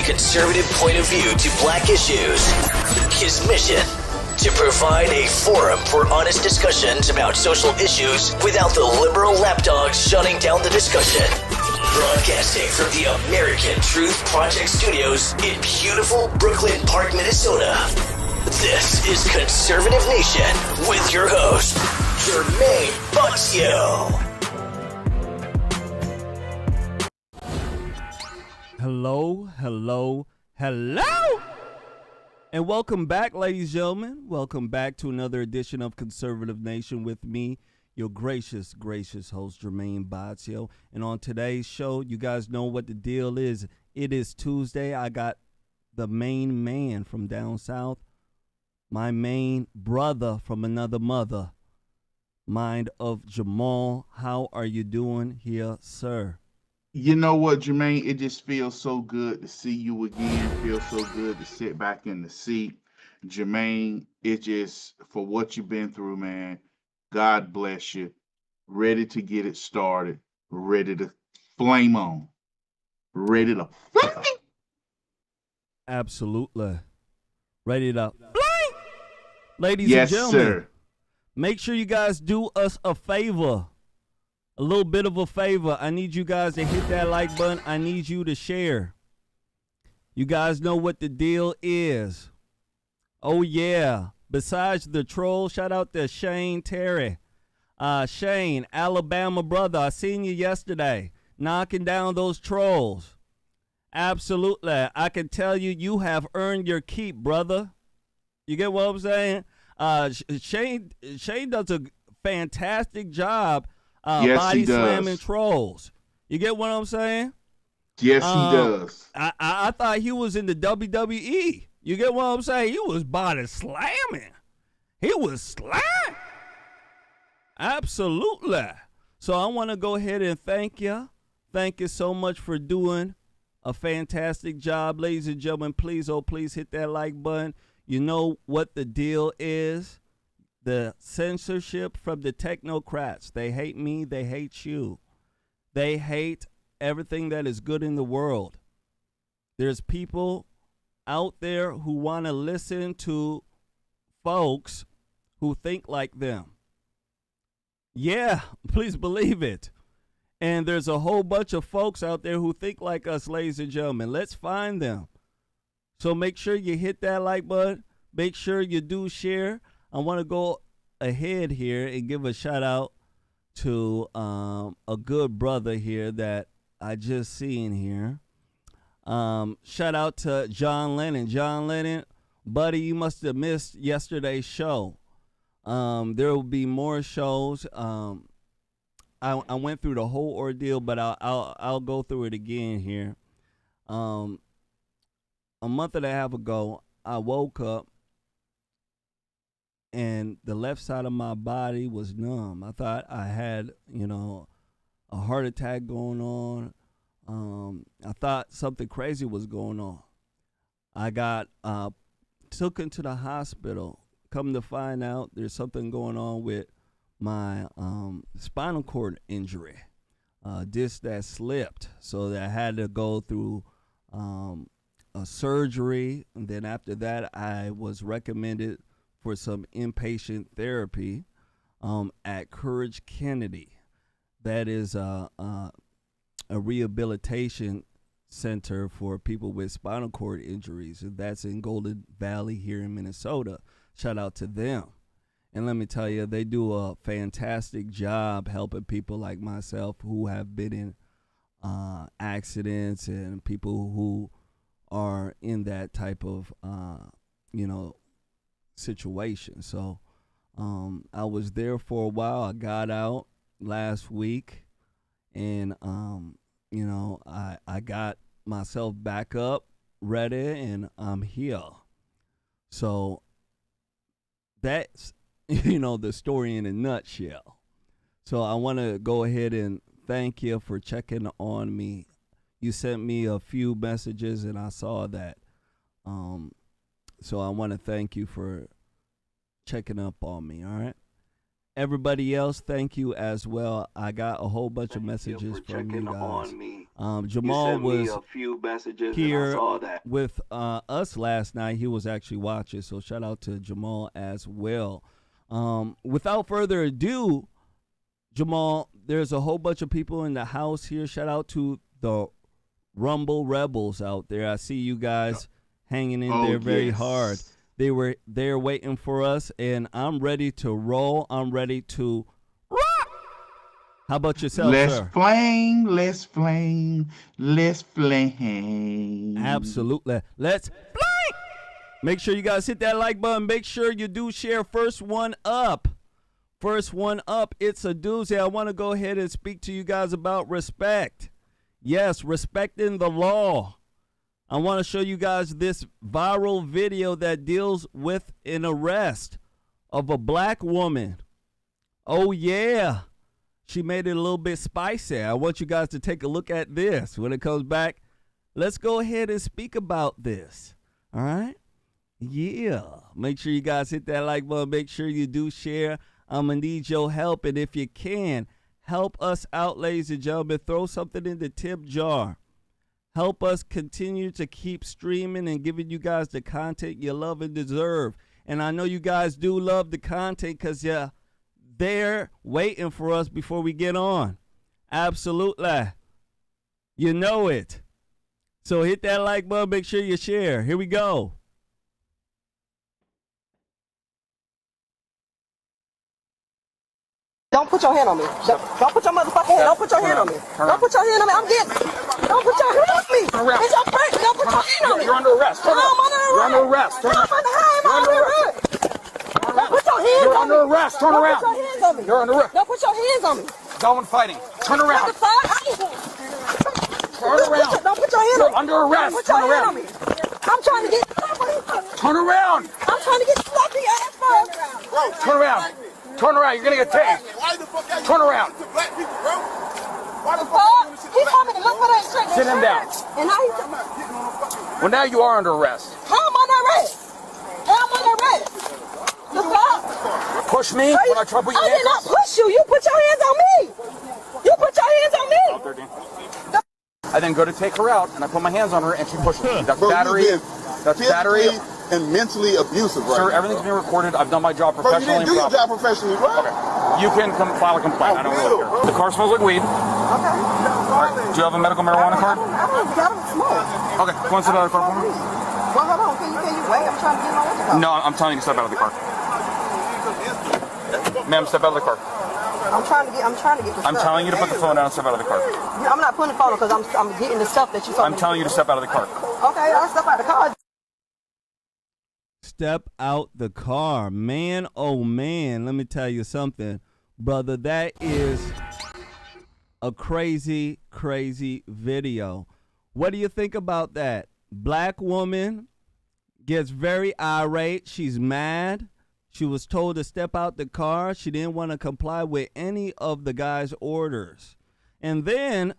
conservative point of view to black issues. His mission, to provide a forum for honest discussions about social issues without the liberal lapdogs shutting down the discussion. Broadcasting from the American Truth Project Studios in beautiful Brooklyn Park, Minnesota. This is Conservative Nation with your host, Jermain Botsio. Hello, hello, hello! And welcome back, ladies and gentlemen. Welcome back to another edition of Conservative Nation with me, your gracious host, Jermain Botsio. And on today's show, you guys know what the deal is. It is Tuesday. I got the main man from down south, my main brother from another mother, mind of Jamal. How are you doing here, sir? You know what, Jermaine? It just feels so good to see you again. Feels so good to sit back in the seat. Jermaine, it just, for what you've been through, man, God bless you. Ready to get it started. Ready to flame on. Ready to flame. Absolutely. Ready to flame. Ladies yes, and gentlemen, sir. Make sure you guys do us a favor. A little bit of a favor. I need you guys to hit that like button. I need you to share. You guys know what the deal is. Oh, yeah. Besides the troll, shout out to Shane Terry. Shane, Alabama brother, I seen you yesterday knocking down those trolls. Absolutely. I can tell you, you have earned your keep, brother. You get what I'm saying? Shane does a fantastic job yes, body he does. slamming trolls. You get what I'm saying? Yes, he does. I thought he was in the WWE. You get what I'm saying? He was body slamming. He was slamming. Absolutely. So I want to go ahead and thank you. Thank you so much for doing a fantastic job. Ladies and gentlemen, please, oh, please hit that like button. You know what the deal is. The censorship from the technocrats. They hate me. They hate you. They hate everything that is good in the world. There's people out there who want to listen to folks who think like them. Yeah, please believe it. And there's a whole bunch of folks out there who think like us, ladies and gentlemen. Let's find them. So make sure you hit that like button. Make sure you do share. I want to go ahead here and give a shout out to a good brother here that I just seen here. Shout out to John Lennon. John Lennon, buddy, you must have missed yesterday's show. There will be more shows. I went through the whole ordeal, but I'll go through it again here. A month and a half ago, I woke up and the left side of my body was numb. I thought I had, a heart attack going on. I thought something crazy was going on. I got took into the hospital. Come to find out, there's something going on with my spinal cord injury, disc that slipped, so that I had to go through a surgery, and then after that, I was recommended for some inpatient therapy at Courage Kennedy. That is a rehabilitation center for people with spinal cord injuries, and that's in Golden Valley here in Minnesota. Shout out to them. And let me tell you, they do a fantastic job helping people like myself who have been in accidents and people who are in that type of, situation. So I was there for a while. I got out last week, and, I got myself back up, ready, and I'm here. So that's the story in a nutshell. So I want to go ahead and thank you for checking on me. You sent me a few messages and I saw that. So I want to thank you for checking up on me, all right? Everybody else, thank you as well. I got a whole bunch of messages from you guys. Jamal was a few messages here and I saw that. With us last night. He was actually watching, so shout out to Jamal as well. Without further ado, Jamal, there's a whole bunch of people in the house here. Shout out to the Rumble Rebels out there. I see you guys hanging in there very hard. They were there waiting for us, and I'm ready to roll. I'm ready to rock. How about yourself, sir? Let's flame. Absolutely. Let's flame. Make sure you guys hit that like button. Make sure you do share. First one up. It's a doozy. I want to go ahead and speak to you guys about respect. Yes, respecting the law. I want to show you guys this viral video that deals with an arrest of a black woman. Oh, yeah. She made it a little bit spicy. I want you guys to take a look at this. When it comes back, let's go ahead and speak about this. All right? Yeah. Make sure you guys hit that like button. Make sure you do share. I'm going to need your help. And if you can, help us out, ladies and gentlemen. Throw something in the tip jar. Help us continue to keep streaming and giving you guys the content you love and deserve. And I know you guys do love the content because you're there waiting for us before we get on. Absolutely. You know it. So hit that like button. Make sure you share. Here we go. Don't put your hand on me. Don't put your motherfucking hand. Don't put your hand on me. Don't put your hand on me. I'm getting. Don't put your hand on me. It's your friend. Don't put your hand on me. You're under arrest. I'm under arrest. You're under arrest. I'm under arrest. Don't put your hands on me. You're under arrest. Turn around. Don't put your hands on me. You're under arrest. Don't put your hands on me. Going fighting. Turn around. What the fuck? Turn around. Don't put your hand on me. You're under arrest. Don't put your Turn hand around. on me. I'm trying to get. Turn around. I'm trying to get stuck in your ass first. Turn around. Turn around. You're gonna get tased. Turn around. What the fuck? He told me to look for that shit. Sit him down. And now he's. Well, now you are under arrest. How am I under arrest? How am I under arrest? The fuck? Push me when I try to put your I hands did not push you. You put your hands on me. You put your hands on me. I then go to take her out, and I put my hands on her, and she pushes me. That's battery. That's battery. And mentally abusive, right? Sir, everything's being recorded. I've done my job Bro, you professionally. didn't do your job professionally, bro. Okay. You can file a complaint. I don't really care. The car smells like weed. Okay. All right. Do you have a medical marijuana card? I don't smoke. Okay. Go and sit out of the car for me. Well, hold on. Can you wait? I'm trying to get my what you call. No, I'm telling you to step out of the car. Ma'am, step out of the car. I'm trying to get the stuff. I'm telling you to put the phone down and step out of the car. I'm not putting the phone because I'm getting the stuff that you told me. I'm telling you to step out of the car. Okay, I'll step out of the car. Step out the car. Man, oh man, let me tell you something, brother. That is a crazy, crazy video. What do you think about that? Black woman gets very irate. She's mad. She was told to step out the car. She didn't want to comply with any of the guy's orders. And then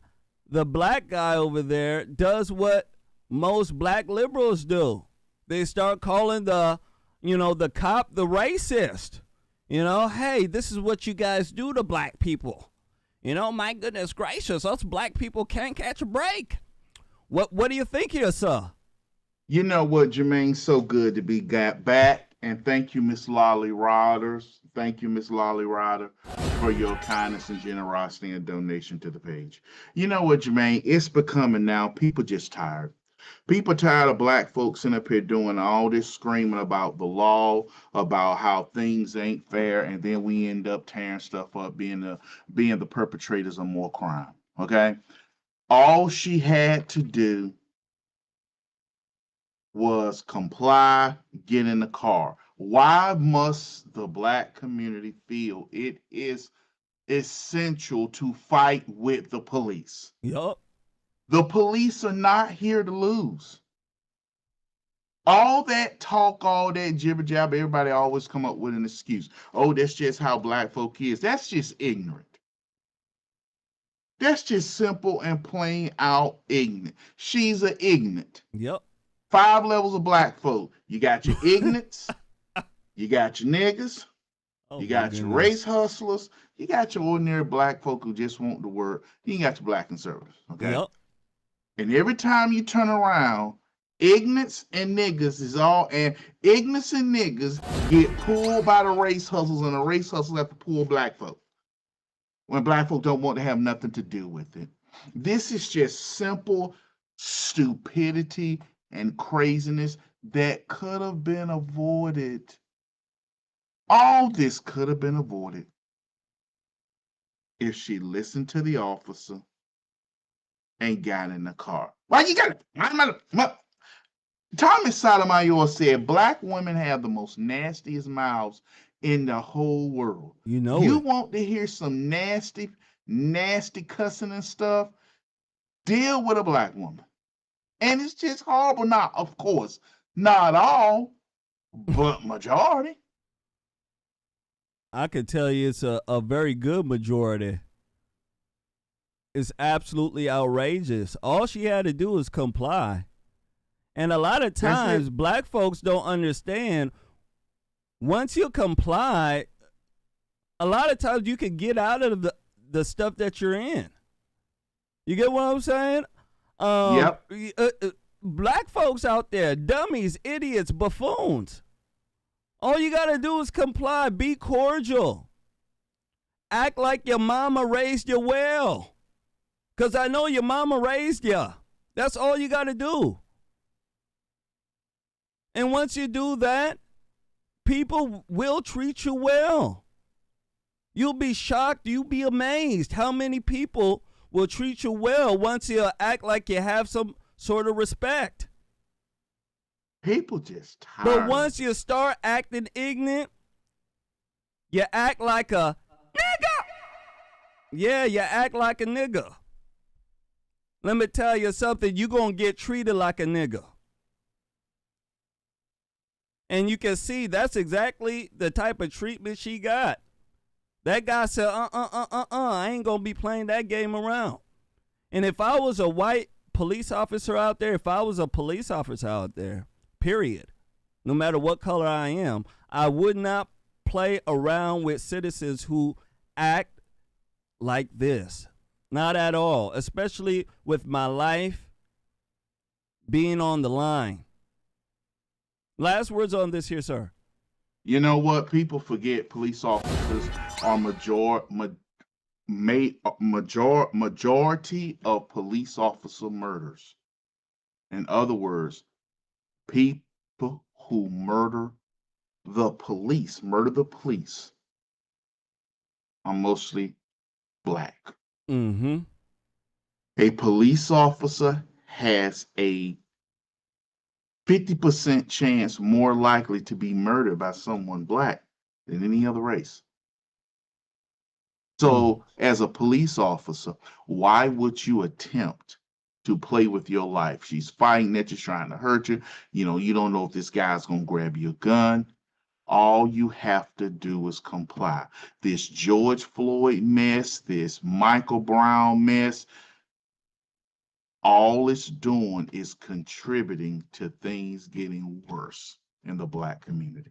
the black guy over there does what most black liberals do. They start calling the cop the racist. Hey, this is what you guys do to black people. My goodness gracious, us black people can't catch a break. What do you think here, sir? You know what, Jermain? So good to be back. And thank you, Miss Lolly Riders. Thank you, Miss Lolly Rider, for your kindness and generosity and donation to the page. You know what, Jermain? It's becoming now, people just tired. People tired of black folks sitting up here doing all this screaming about the law, about how things ain't fair, and then we end up tearing stuff up, being the perpetrators of more crime. Okay? All she had to do was comply, get in the car. Why must the black community feel it is essential to fight with the police? Yup. The police are not here to lose. All that talk, all that jibber jabber, everybody always come up with an excuse. Oh, that's just how black folk is. That's just ignorant. That's just simple and plain out ignorant. She's an ignorant. Yep. 5 levels of black folk. You got your ignorants, you got your niggas, you got your race hustlers, you got your ordinary black folk who just want the word. You got your black conservatives, okay? Yep. And every time you turn around, ignorance and niggas is all, and ignorance and niggas get pulled by the race hustles, and the race hustles have to pull black folk when black folk don't want to have nothing to do with it. This is just simple stupidity and craziness that could have been avoided. All this could have been avoided if she listened to the officer and got in the car. Why you got it? Thomas Sotomayor said black women have the most nastiest mouths in the whole world. You want to hear some nasty cussing and stuff? Deal with a black woman. And it's just horrible. Now, of course, not all, but majority. I can tell you it's a very good majority. It's absolutely outrageous. All she had to do was comply. And a lot of times, black folks don't understand. Once you comply, a lot of times you can get out of the stuff that you're in. You get what I'm saying? Yep. Black folks out there, dummies, idiots, buffoons. All you got to do is comply. Be cordial. Act like your mama raised you well. Because I know your mama raised you. That's all you got to do. And once you do that, people will treat you well. You'll be shocked. You'll be amazed how many people will treat you well once you act like you have some sort of respect. People just tired. But once you start acting ignorant, you act like a nigga. Yeah, you act like a nigga. Let me tell you something. You're going to get treated like a nigga. And you can see that's exactly the type of treatment she got. That guy said, I ain't going to be playing that game around. And if I was a white police officer out there, period, no matter what color I am, I would not play around with citizens who act like this. Not at all, especially with my life being on the line. Last words on this here, sir. You know what? People forget police officers are majority of police officer murders. In other words, people who murder the police are mostly black. Mm-hmm. A police officer has a 50% chance more likely to be murdered by someone black than any other race. So, as a police officer, why would you attempt to play with your life? She's fighting that you're trying to hurt you. You don't know if this guy's going to grab your gun. All you have to do is comply. This George Floyd mess, this Michael Brown mess, all it's doing is contributing to things getting worse in the black community.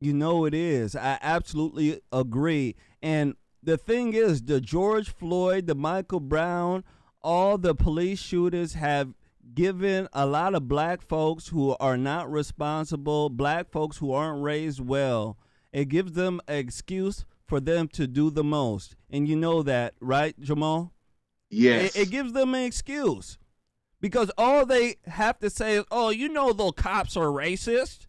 You know it is. I absolutely agree. And the thing is, the George Floyd, the Michael Brown, all the police shooters have given a lot of black folks who are not responsible, black folks who aren't raised well, it gives them an excuse for them to do the most. And you know that, right, Jamal? Yes. It gives them an excuse. Because all they have to say is, oh, you know the cops are racist.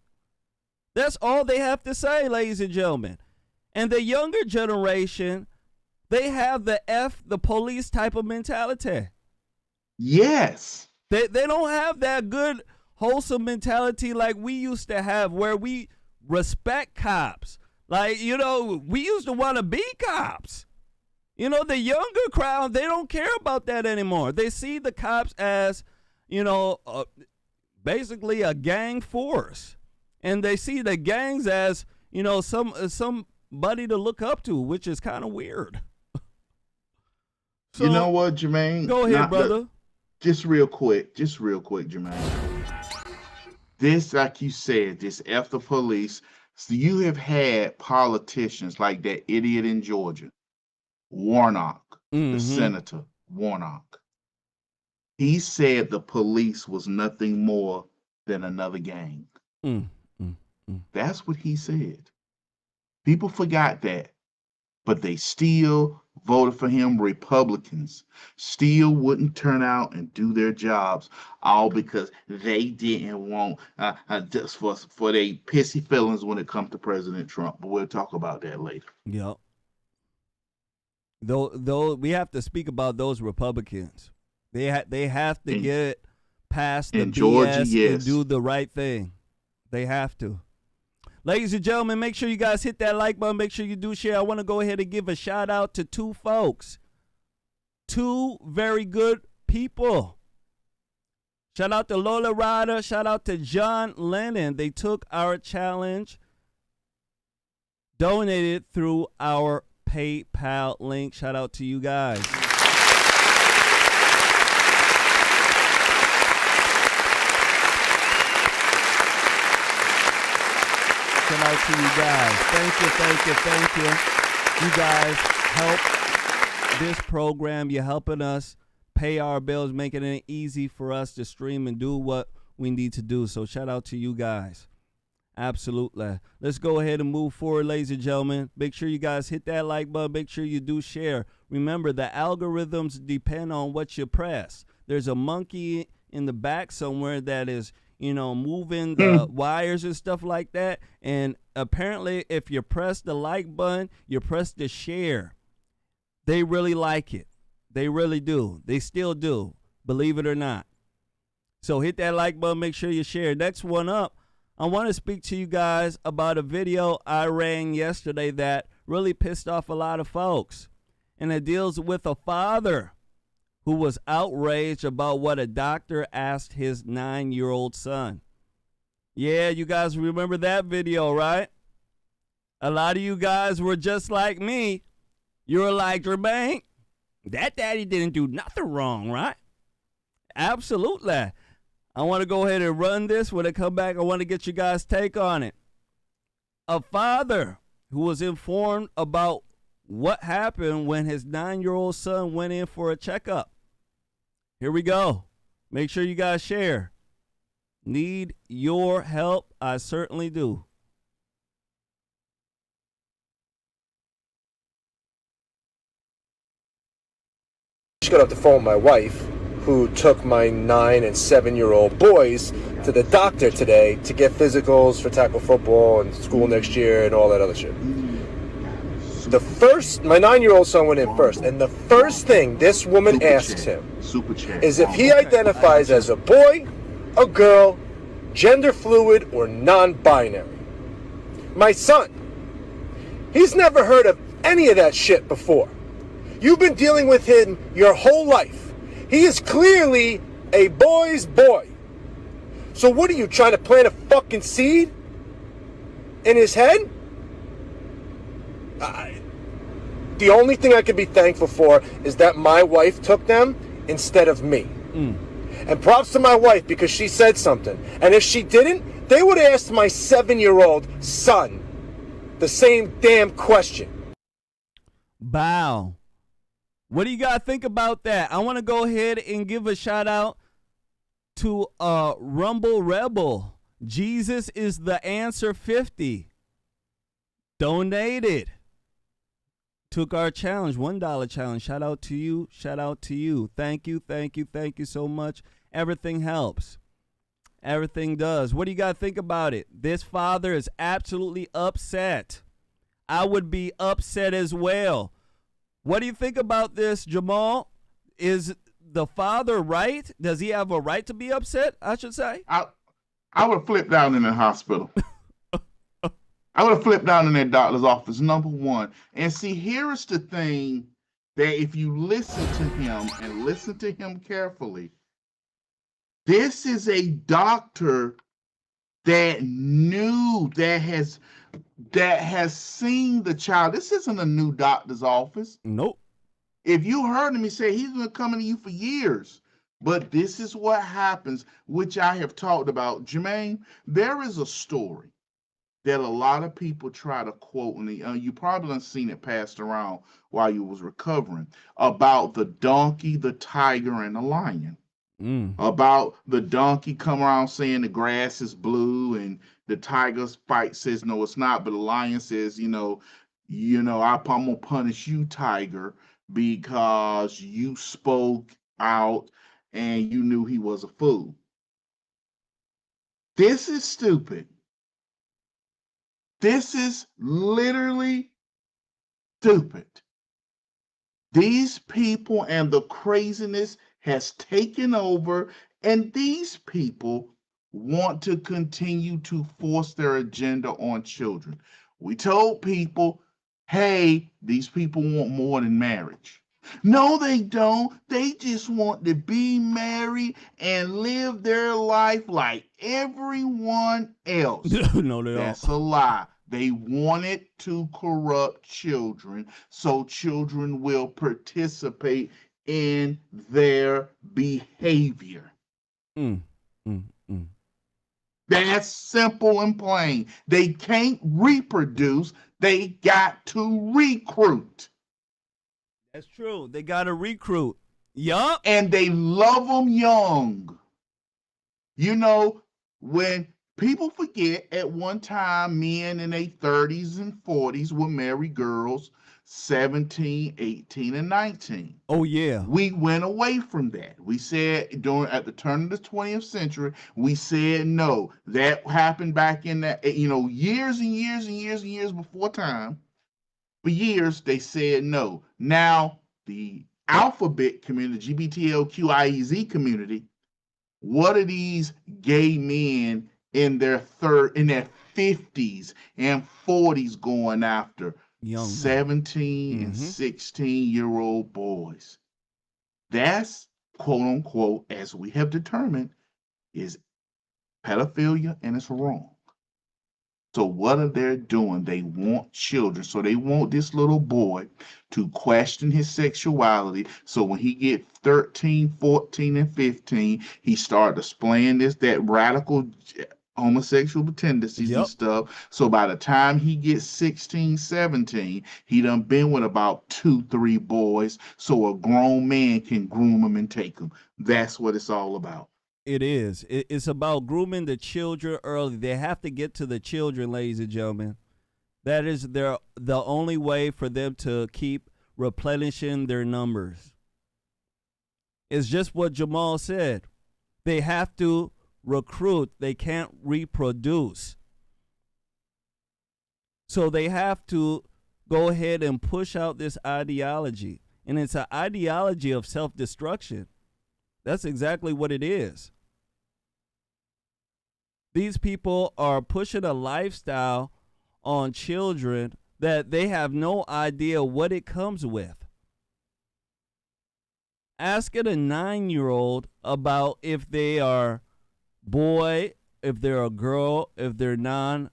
That's all they have to say, ladies and gentlemen. And the younger generation, they have the F the police type of mentality. Yes. They don't have that good, wholesome mentality like we used to have, where we respect cops. Like, we used to want to be cops. The younger crowd, they don't care about that anymore. They see the cops as, basically a gang force. And they see the gangs as, somebody to look up to, which is kind of weird. So, you know what, Jermaine? Go ahead, brother. Just real quick, Jermaine. This, like you said, this F the police. So you have had politicians like that idiot in Georgia, Warnock, the senator, Warnock. He said the police was nothing more than another gang. That's what he said. People forgot that, but they still voted for him. Republicans still wouldn't turn out and do their jobs, all because they didn't want just for their pissy feelings when it comes to President Trump. But we'll talk about that later. Yep. Though we have to speak about those Republicans. They have to get past the BS Georgia, yes, and do the right thing. They have to. Ladies and gentlemen, make sure you guys hit that like button. Make sure you do share. I want to go ahead and give a shout out to two folks. Two very good people. Shout out to Lola Ryder. Shout out to John Lennon. They took our challenge, donated through our PayPal link. Shout out to you guys. Shout out to you guys. Thank you. You guys help this program. You're helping us pay our bills, making it easy for us to stream and do what we need to do. So shout out to you guys. Absolutely. Let's go ahead and move forward, ladies and gentlemen. Make sure you guys hit that like button. Make sure you do share. Remember, the algorithms depend on what you press. There's a monkey in the back somewhere that is moving the wires and stuff like that. And apparently, if you press the like button, you press the share. They really like it. They really do. They still do, believe it or not. So hit that like button. Make sure you share. Next one up, I want to speak to you guys about a video I ran yesterday that really pissed off a lot of folks. And it deals with a father who was outraged about what a doctor asked his 9-year-old son. Yeah, you guys remember that video, right? A lot of you guys were just like me. You were like, Jermain, that daddy didn't do nothing wrong, right? Absolutely. I want to go ahead and run this. When I come back, I want to get you guys' take on it. A father who was informed about what happened when his 9-year-old son went in for a checkup. Here we go. Make sure you guys share. Need your help? I certainly do. She got off the phone with my wife, who took my 9 and 7-year-old boys to the doctor today to get physicals for tackle football and school next year and all that other shit. My 9-year-old son went in first, and the first thing this woman asks him is if he identifies as a boy, a girl, gender fluid, or non-binary. My son, he's never heard of any of that shit before. You've been dealing with him your whole life. He is clearly a boy's boy. So what are you, trying to plant a fucking seed in his head? The only thing I can be thankful for is that my wife took them instead of me. And props to my wife because she said something. And if she didn't, they would have asked my 7-year-old son the same damn question. Bow. What do you guys think about that? I want to go ahead and give a shout out to Rumble Rebel. Jesus is the answer 50. Donated. Took our challenge, $1 challenge. Shout out to you. Shout out to you. Thank you. Thank you. Thank you so much. Everything helps. Everything does. What do you guys think about it? This father is absolutely upset. I would be upset as well. What do you think about this, Jamal? Is the father right? Does he have a right to be upset, I should say? I would have flipped out in the hospital. I would have flipped down in that doctor's office, number one. And see, here is the thing that if you listen to him and listen to him carefully, this is a doctor that knew, that has seen the child. This isn't a new doctor's office. Nope. If you heard him, he said he's been coming to you for years. But this is what happens, which I have talked about. Jermain, there is a story that a lot of people try to quote, and you probably have seen it passed around while you was recovering, about the donkey, the tiger, and the lion. About the donkey come around saying the grass is blue, and the tiger's fight says no, it's not. But the lion says, I'm gonna punish you, tiger, because you spoke out and you knew he was a fool. This is stupid. This is literally stupid. These people and the craziness has taken over, and these people want to continue to force their agenda on children. We told people, hey, these people want more than marriage. No, they don't. They just want to be married and live their life like everyone else. No, they That's don't. a lie. They wanted to corrupt children so children will participate in their behavior. That's simple and plain. They can't reproduce. They got to recruit. That's true. They got to recruit. Yup. And they love them young. When people forget, at one time, men in their 30s and 40s would marry girls 17, 18, and 19. Oh, yeah. We went away from that. We said at the turn of the 20th century, we said no. That happened back in that, years and years and years and years before time. For years, they said no. Now, the alphabet community, GBTLQIEZ community, what are these gay men in their 50s and 40s going after? Young 17 and 16-year-old boys. That's, quote unquote, as we have determined, is pedophilia, and it's wrong. So what are they doing? They want children. So they want this little boy to question his sexuality. So when he get 13, 14, and 15, he start displaying that radical homosexual tendencies and stuff. So by the time he gets 16, 17, he done been with about 2, 3 boys. So a grown man can groom him and take him. That's what it's all about. It is. It's about grooming the children early. They have to get to the children, ladies and gentlemen. That is the only way for them to keep replenishing their numbers. It's just what Jamal said. They have to recruit. They can't reproduce. So they have to go ahead and push out this ideology. And it's an ideology of self-destruction. That's exactly what it is. These people are pushing a lifestyle on children that they have no idea what it comes with. Asking a 9-year-old about if they are boy, if they're a girl, if they're non-binary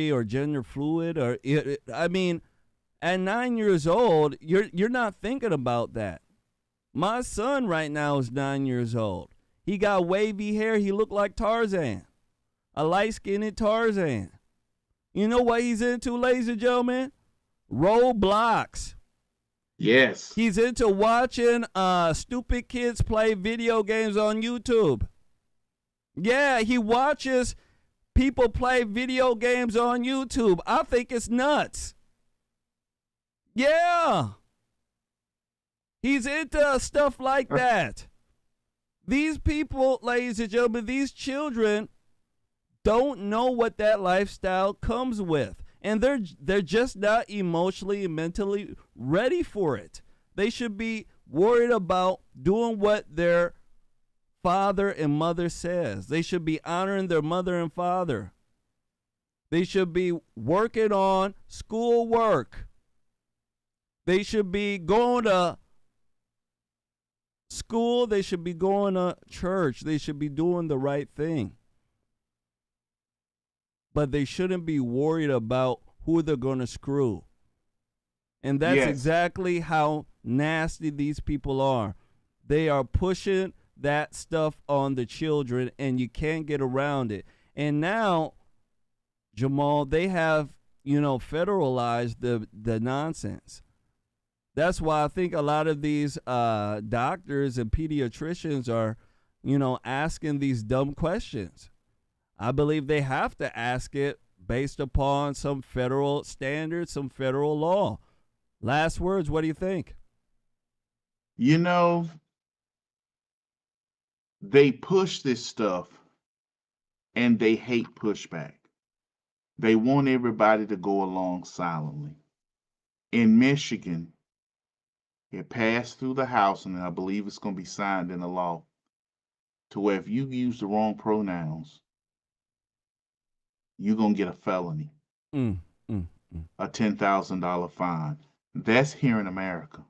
or gender fluid, or I mean, at 9 years old, you're not thinking about that. My son right now is 9 years old. He got wavy hair. He looked like Tarzan, a light-skinned Tarzan. You know what he's into, ladies and gentlemen? Roblox. Yes. He's into watching stupid kids play video games on YouTube. Yeah, he watches people play video games on YouTube. I think it's nuts. Yeah. He's into stuff like that. These people, ladies and gentlemen, these children don't know what that lifestyle comes with. And they're just not emotionally and mentally ready for it. They should be worried about doing what their father and mother says. They should be honoring their mother and father. They should be working on schoolwork. They should be going to school. They should be going to church. They should be doing the right thing. But they shouldn't be worried about who they're going to screw. And that's exactly how nasty these people are. They are pushing that stuff on the children, and you can't get around it. And now, Jamal, they have, federalized the nonsense. That's why I think a lot of these doctors and pediatricians are, asking these dumb questions. I believe they have to ask it based upon some federal standards, some federal law. Last words, what do you think? They push this stuff and they hate pushback. They want everybody to go along silently. In Michigan, it passed through the House, and I believe it's going to be signed into law, to where if you use the wrong pronouns, you're going to get a felony, a $10,000 fine. That's here in America.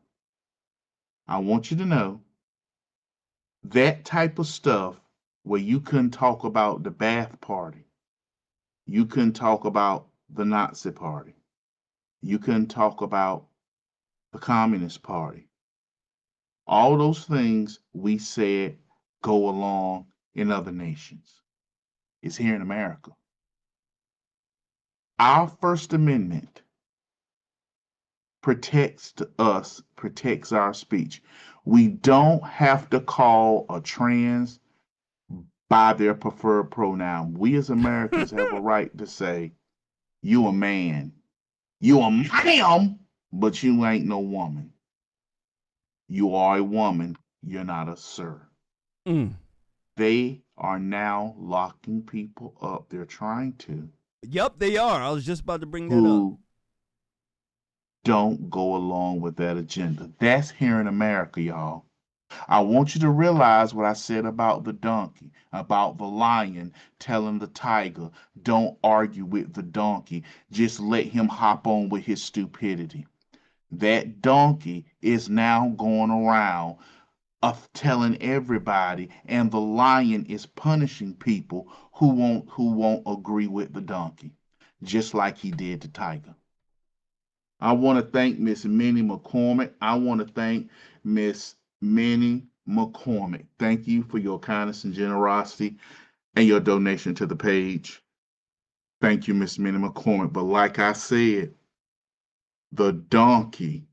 I want you to know that type of stuff where you couldn't talk about the Ba'ath Party, you couldn't talk about the Nazi Party, you couldn't talk about the Communist Party. All those things we said go along in other nations. It's here in America. Our First Amendment protects us, protects our speech. We don't have to call a trans by their preferred pronoun. We as Americans have a right to say, you a man. You a ma'am, but you ain't no woman. You are a woman. You're not a sir. They are now locking people up. They're trying to. Yep, they are. I was just about to bring that up. Don't go along with that agenda. That's here in America, y'all. I want you to realize what I said about the donkey, about the lion telling the tiger, don't argue with the donkey. Just let him hop on with his stupidity. That donkey is now going around telling everybody, and the lion is punishing people who won't agree with the donkey, just like he did the tiger. I want to thank Miss Minnie McCormick. I want to thank Miss Minnie McCormick. Thank you for your kindness and generosity and your donation to the page. Thank you, Miss Minnie McCormick. But like I said, the donkey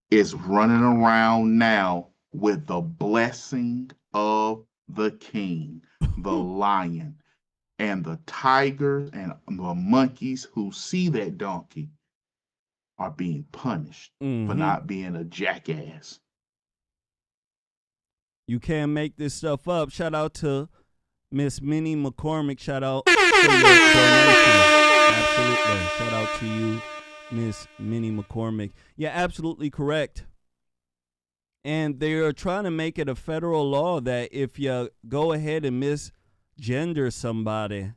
is running around now with the blessing of the king, the lion, and the tigers and the monkeys who see that donkey are being punished for not being a jackass. You can't make this stuff up. Shout out to Miss Minnie McCormick. Shout out for your donation. Absolutely. Shout out to you, Miss Minnie McCormick. Yeah, absolutely correct. And they're trying to make it a federal law that if you go ahead and misgender somebody,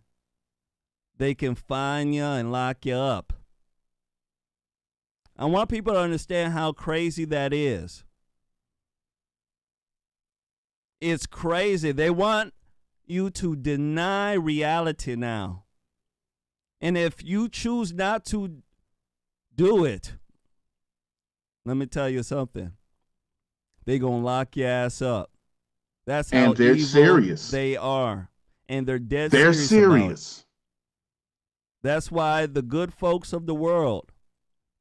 they can fine you and lock you up. I want people to understand how crazy that is. It's crazy. They want you to deny reality now. And if you choose not to do it, let me tell you something. They're going to lock your ass up. That's how they're evil serious. They are. And they're dead They're serious. serious. That's why the good folks of the world,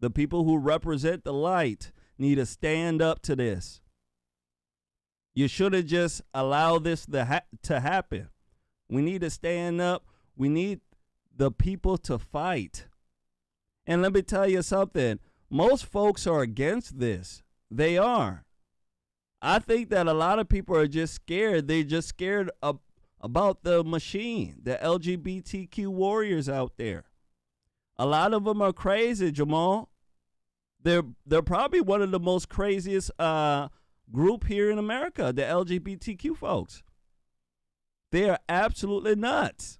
the people who represent the light, need to stand up to this. You should have just allowed this to happen. We need to stand up. We need the people to fight. And let me tell you something. Most folks are against this. They are. I think that a lot of people are just scared. They're just scared about the machine, the LGBTQ warriors out there. A lot of them are crazy, Jamal. They're probably one of the most craziest group here in America, the LGBTQ folks. They are absolutely nuts.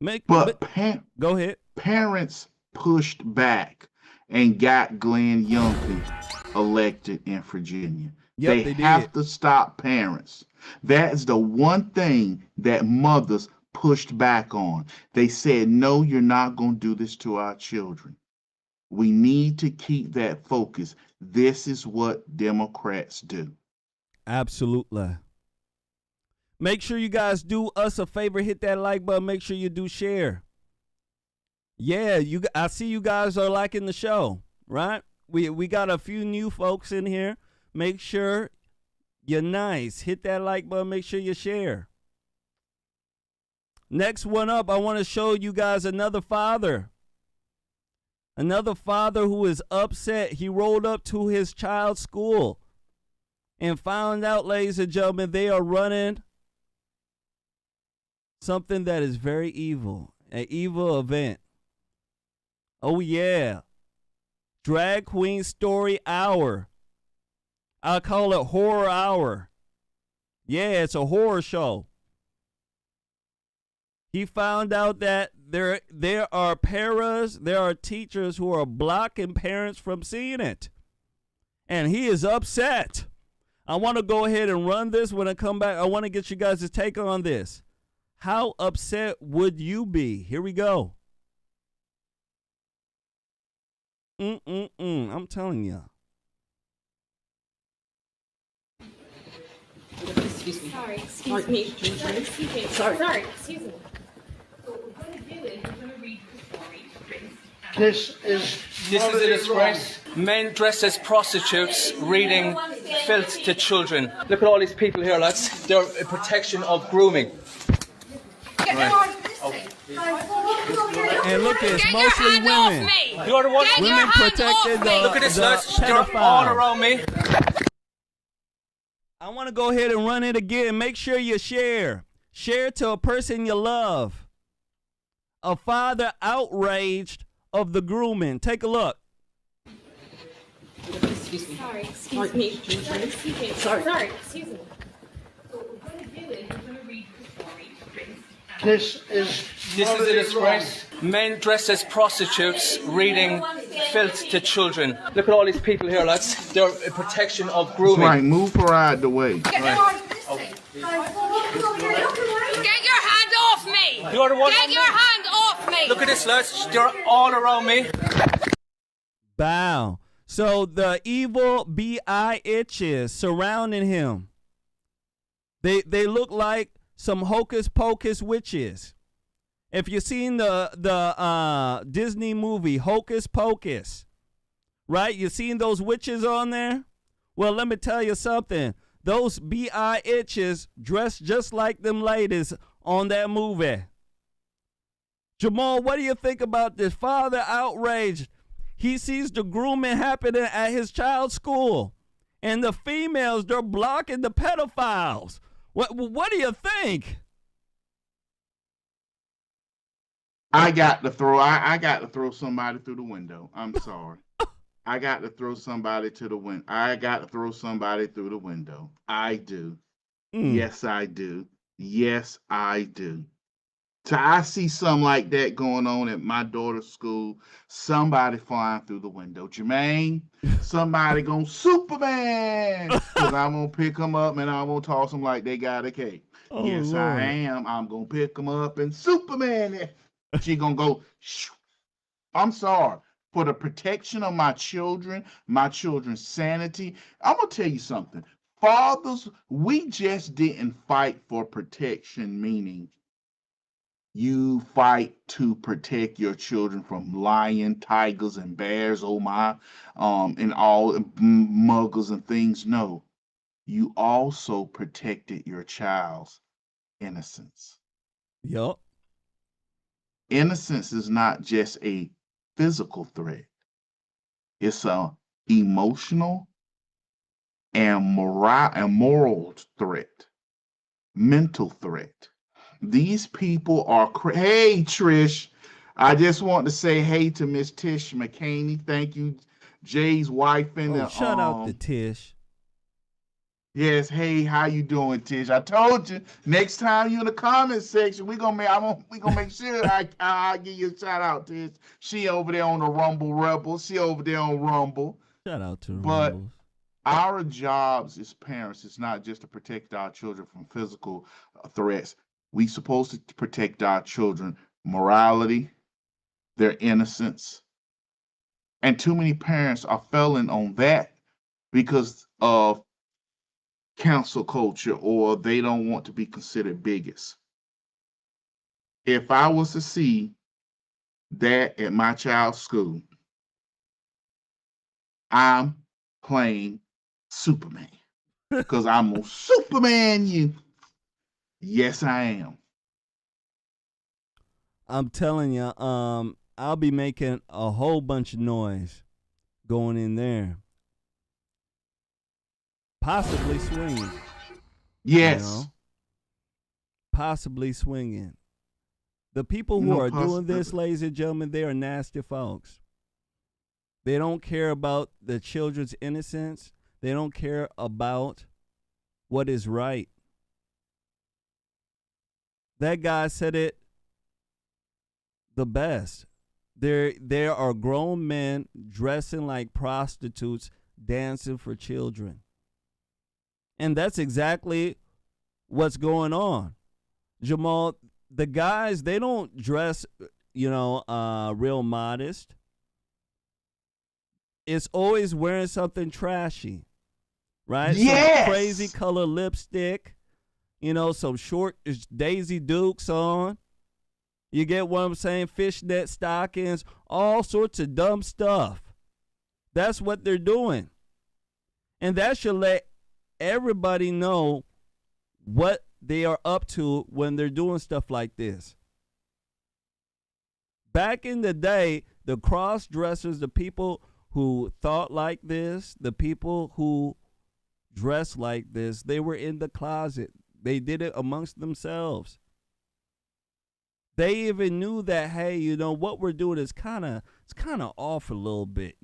Go ahead. Parents pushed back and got Glenn Youngkin elected in Virginia. Yep, they have to stop parents. That is the one thing that mothers pushed back on. They said, no, you're not going to do this to our children. We need to keep that focus. This is what Democrats do. Absolutely. Make sure you guys do us a favor. Hit that like button. Make sure you do share. Yeah, I see you guys are liking the show, right? We got a few new folks in here. Make sure you're nice. Hit that like button. Make sure you share. Next one up, I want to show you guys another father. Another father who is upset. He rolled up to his child's school and found out, ladies and gentlemen, they are running something that is very evil, an evil event. Oh, yeah. Drag Queen Story Hour. I call it Horror Hour. Yeah, it's a horror show. He found out that there are paras, there are teachers who are blocking parents from seeing it. And he is upset. I want to go ahead and run this when I come back. I want to get you guys' take on this. How upset would you be? Here we go. I'm telling you. Excuse me. Sorry, excuse me. Sorry, excuse me. This is a disgrace. Men dressed as prostitutes reading filth to children. Look at all these people here, lads. They're a protection of grooming. Right. And look, it's mostly women. You're the one. Women protected Look at this, lads. They're all around me. I want to go ahead and run it again. Make sure you share. Share to a person you love. A father outraged of the grooming. Take a look. Excuse me. Sorry, excuse me. Excuse me. Sorry, excuse me. This is a disgrace. Men dressed as prostitutes reading filth to children. Look at all these people here, lads. They're a protection of grooming. Right, move her out of the way. Get your hand off me! You're the one. Get your hand off me! Look at this, lads. They're all around me. Bow. So the evil bitches surrounding him. They look like some hocus pocus witches. If you've seen the Disney movie Hocus Pocus, right? You seen those witches on there? Well, let me tell you something. Those bitches dressed just like them ladies on that movie. Jamal, what do you think about this? Father outraged. He sees the grooming happening at his child's school. And the females, they're blocking the pedophiles. What do you think? I got to throw somebody through the window. I'm sorry. I got to throw somebody to the window. I got to throw somebody through the window. I do. Yes, I do. Yes, I do. So I see something like that going on at my daughter's school. Somebody flying through the window. Jermaine, somebody gonna Superman. Because I'm gonna pick them up and I'm gonna toss them like they got a cake. Oh, yes, Lord. I am. I'm gonna pick them up and Superman it. She gonna go. Shoo. I'm sorry. For the protection of my children's sanity, I'm gonna tell you something. Fathers, we just didn't fight for protection, meaning you fight to protect your children from lions, tigers, and bears, oh my, and all muggers and things. No, you also protected your child's innocence. Yup. Innocence is not just a physical threat. It's a emotional and moral threat, mental threat. These people are hey Trish, I just want to say hey to Miss Tish McCaney. Thank you, Jay's wife and shout out to Tish. Yes, hey, how you doing, Tish? I told you next time you in the comment section, we gonna make sure I give you a shout out, Tish. She over there on the Rumble Rebels. She over there on Rumble. Shout out to the But Rumbles. our jobs as parents is not just to protect our children from physical threats. We supposed to protect our children morality, their innocence, and too many parents are failing on that because of cancel culture, or they don't want to be considered bigots. If I was to see that at my child's school, I'm playing Superman because I'm gonna Superman you. Yes, I am. I'm telling you, I'll be making a whole bunch of noise going in there. Possibly swinging. Yes. You know? Possibly swinging. The people who are doing this, ladies and gentlemen, they are nasty folks. They don't care about the children's innocence. They don't care about what is right. That guy said it the best. There are grown men dressing like prostitutes dancing for children. And that's exactly what's going on. Jamal, the guys, they don't dress, real modest. It's always wearing something trashy, right? Yes. Some crazy color lipstick, some short Daisy Dukes on. You get what I'm saying? Fishnet stockings, all sorts of dumb stuff. That's what they're doing. And that should let everybody know what they are up to when they're doing stuff like this. Back in the day, the cross-dressers, the people who thought like this, the people who dressed like this, they were in the closet. They did it amongst themselves. They even knew that, hey, what we're doing is kind of off a little bit,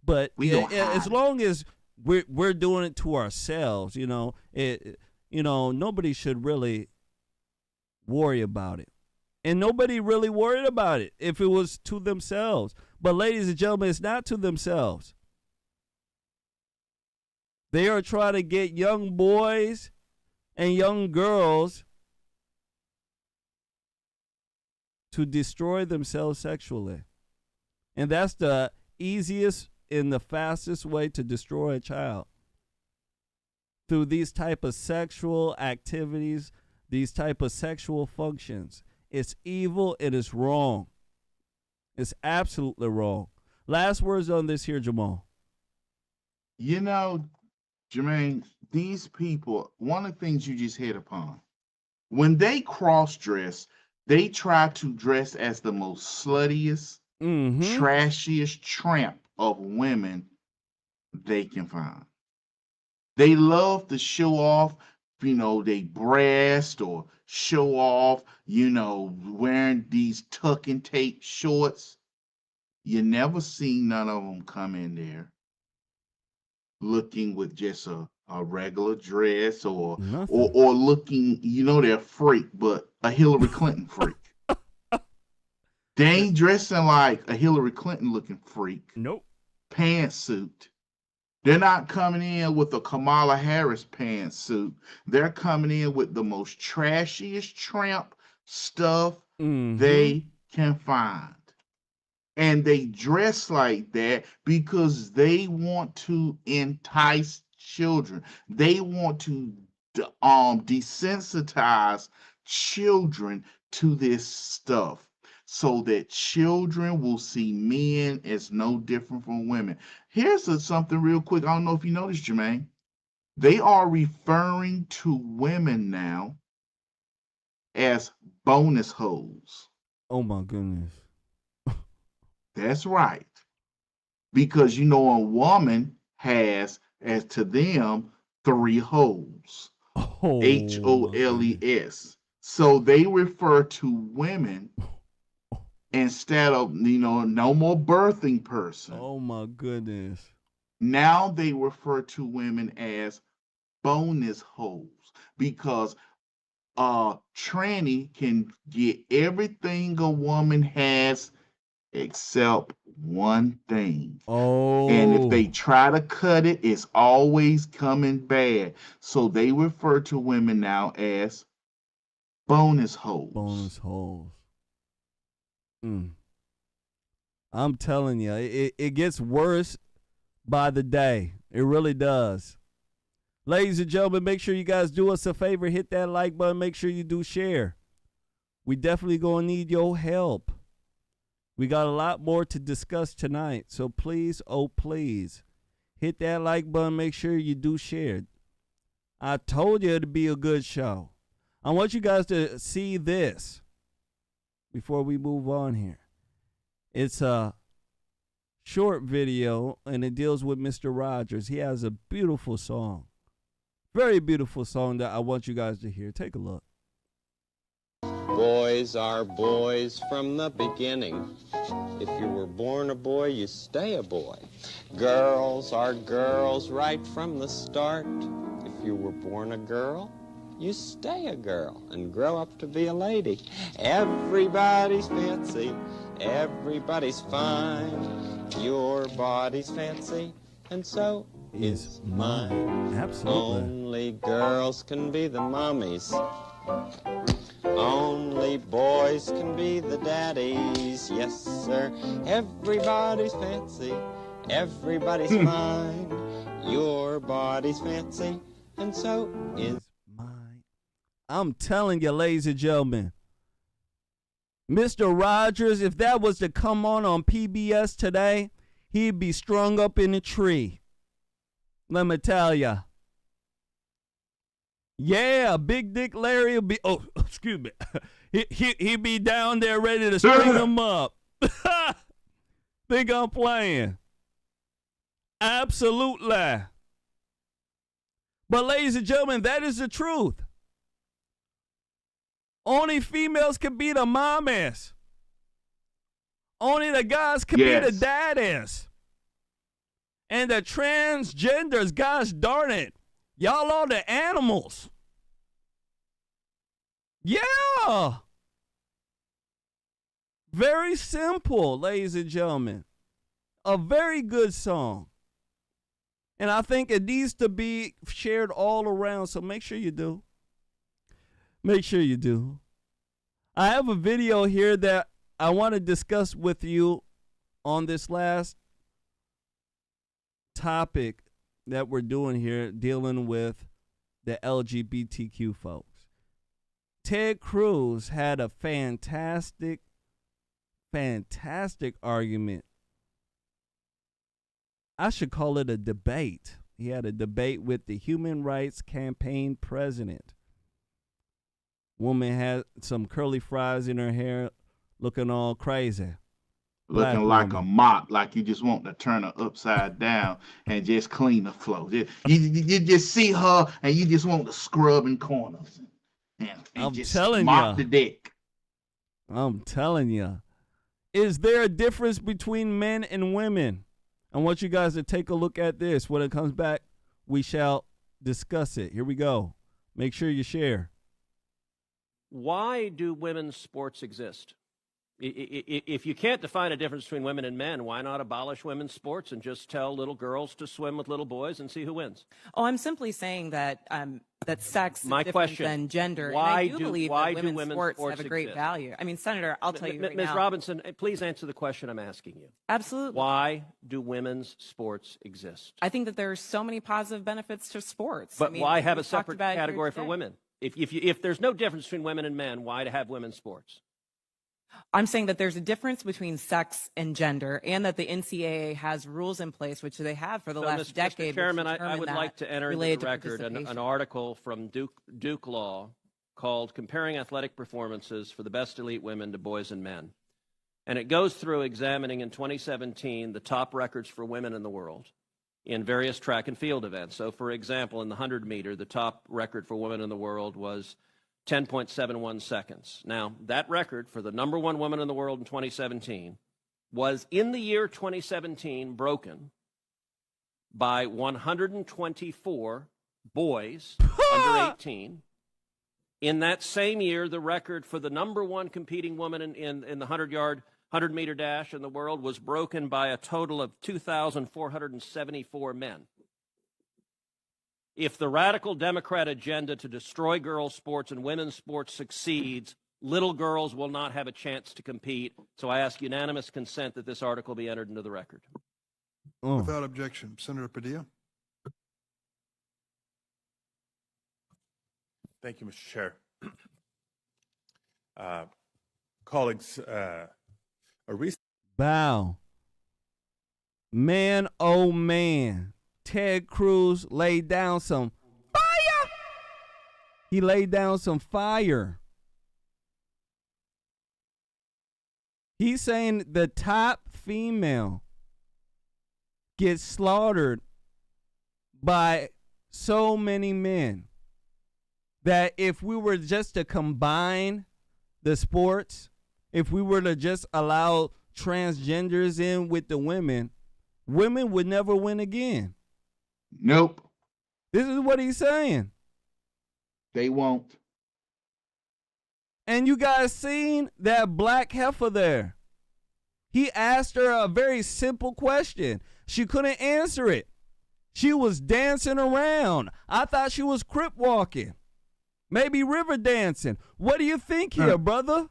But as long as we're doing it to ourselves, nobody should really worry about it. And nobody really worried about it if it was to themselves. But ladies and gentlemen, it's not to themselves. They are trying to get young boys and young girls to destroy themselves sexually. And that's the easiest and the fastest way to destroy a child. Through these type of sexual activities, these type of sexual functions. It's evil. It is wrong. It's absolutely wrong. Last words on this here, Jamal. Jermaine, these people, one of the things you just hit upon, when they cross-dress, they try to dress as the most sluttiest, trashiest tramp of women they can find. They love to show off, they breast or show off, wearing these tuck and tape shorts. You never see none of them come in there looking with just a regular dress or looking, they're a freak, but a Hillary Clinton freak. They ain't dressing like a Hillary Clinton looking freak. Nope. Pantsuit. They're not coming in with a Kamala Harris pantsuit. They're coming in with the most trashiest tramp stuff they can find. And they dress like that because they want to entice children. They want to desensitize children to this stuff so that children will see men as no different from women. Here's something real quick. I don't know if you noticed, Jermain. They are referring to women now as bonus hoes. Oh, my goodness. That's right. Because, a woman has, as to them, 3 holes. HOLES. So they refer to women instead of, no more birthing person. Oh, my goodness. Now they refer to women as bonus holes because tranny can get everything a woman has except one thing. And if they try to cut it, it's always coming bad. So they refer to women now as bonus holes. Bonus holes. I'm telling you, it gets worse by the day. It really does. Ladies and gentlemen, make sure you guys do us a favor. Hit that like button. Make sure you do share. We definitely going to need your help. We got a lot more to discuss tonight. So please, oh please, hit that like button. Make sure you do share. I told you it'd be a good show. I want you guys to see this before we move on here. It's a short video, and it deals with Mr. Rogers. He has a beautiful song. Very beautiful song that I want you guys to hear. Take a look. Boys are boys from the beginning. If you were born a boy, you stay a boy. Girls are girls right from the start. If you were born a girl, you stay a girl and grow up to be a lady. Everybody's fancy, everybody's fine. Your body's fancy, and so is mine. Absolutely. Only girls can be the mommies. Only boys can be the daddies. Yes, sir. Everybody's fancy, everybody's fine. Your body's fancy, and so is mine. I'm telling you, ladies and gentlemen, Mr. Rogers, if that was to come on PBS today, he'd be strung up in a tree. Let me tell ya. Yeah, Big Dick Larry will be, excuse me. He'd be down there ready to string him up. Think I'm playing. Absolutely. But ladies and gentlemen, that is the truth. Only females can be the mommies. Only the guys can be the daddies. And the transgenders, gosh darn it, y'all are the animals. Yeah. Very simple, ladies and gentlemen. A very good song. And I think it needs to be shared all around, so make sure you do. Make sure you do. I have a video here that I want to discuss with you on this last topic that we're doing here, dealing with the LGBTQ folks. Ted Cruz had a fantastic argument. I should call it a debate. He had a debate with the Human Rights Campaign president. Woman had some curly fries in her hair, looking all crazy. Black looking like a woman. mop, like you just want to turn her upside down and just clean the floor. You just see her and you just want to scrub in corners and I'm just telling mop ya. the deck. I'm telling you. Is there a difference between men and women? I want you guys to take a look at this. When it comes back, we shall discuss it. Here we go. Make sure you share. Why do women's sports exist? If you can't define a difference between women and men, why not abolish women's sports and just tell little girls to swim with little boys and see who wins? Oh, I'm simply saying that that sex is My different question, than gender. why and I do- believe why that do women's women's sports have a great exist? value. I mean, Senator, I'll tell you right Ms. now. Robinson, please answer the question I'm asking you. Absolutely. Why do women's sports exist? I think that there are so many positive benefits to sports. But I mean, why have a we've talked separate about it here category for today. women? If there's no difference between women and men, why to have women's sports? I'm saying that there's a difference between sex and gender, and that the NCAA has rules in place, which they have for the last decade. Mr. Chairman, which I would determine like that to enter into related the to record an participation. article from Duke Law called Comparing Athletic Performances for the Best Elite Women to Boys and Men. And it goes through examining in 2017 the top records for women in the world in various track and field events. So, for example, in the 100 meter, the top record for women in the world was 10.71 seconds. Now, that record for the number one woman in the world in 2017 was, in the year 2017, broken by 124 boys under 18. In that same year, the record for the number one competing woman in the 100-meter dash in the world was broken by a total of 2,474 men. If the radical Democrat agenda to destroy girls' sports and women's sports succeeds, little girls will not have a chance to compete. So I ask unanimous consent that this article be entered into the record. Without objection. Senator Padilla. Thank you, Mr. Chair. Colleagues, a recent... Bow. Man, oh man. Ted Cruz laid down some fire. He laid down some fire. He's saying the top female gets slaughtered by so many men that if we were just to combine the sports, if we were to just allow transgenders in with the women, women would never win again. Nope. This is what he's saying. They won't. And you guys seen that black heifer there. He asked her a very simple question. She couldn't answer it. She was dancing around. I thought she was crip walking. Maybe river dancing. What do you think here, brother?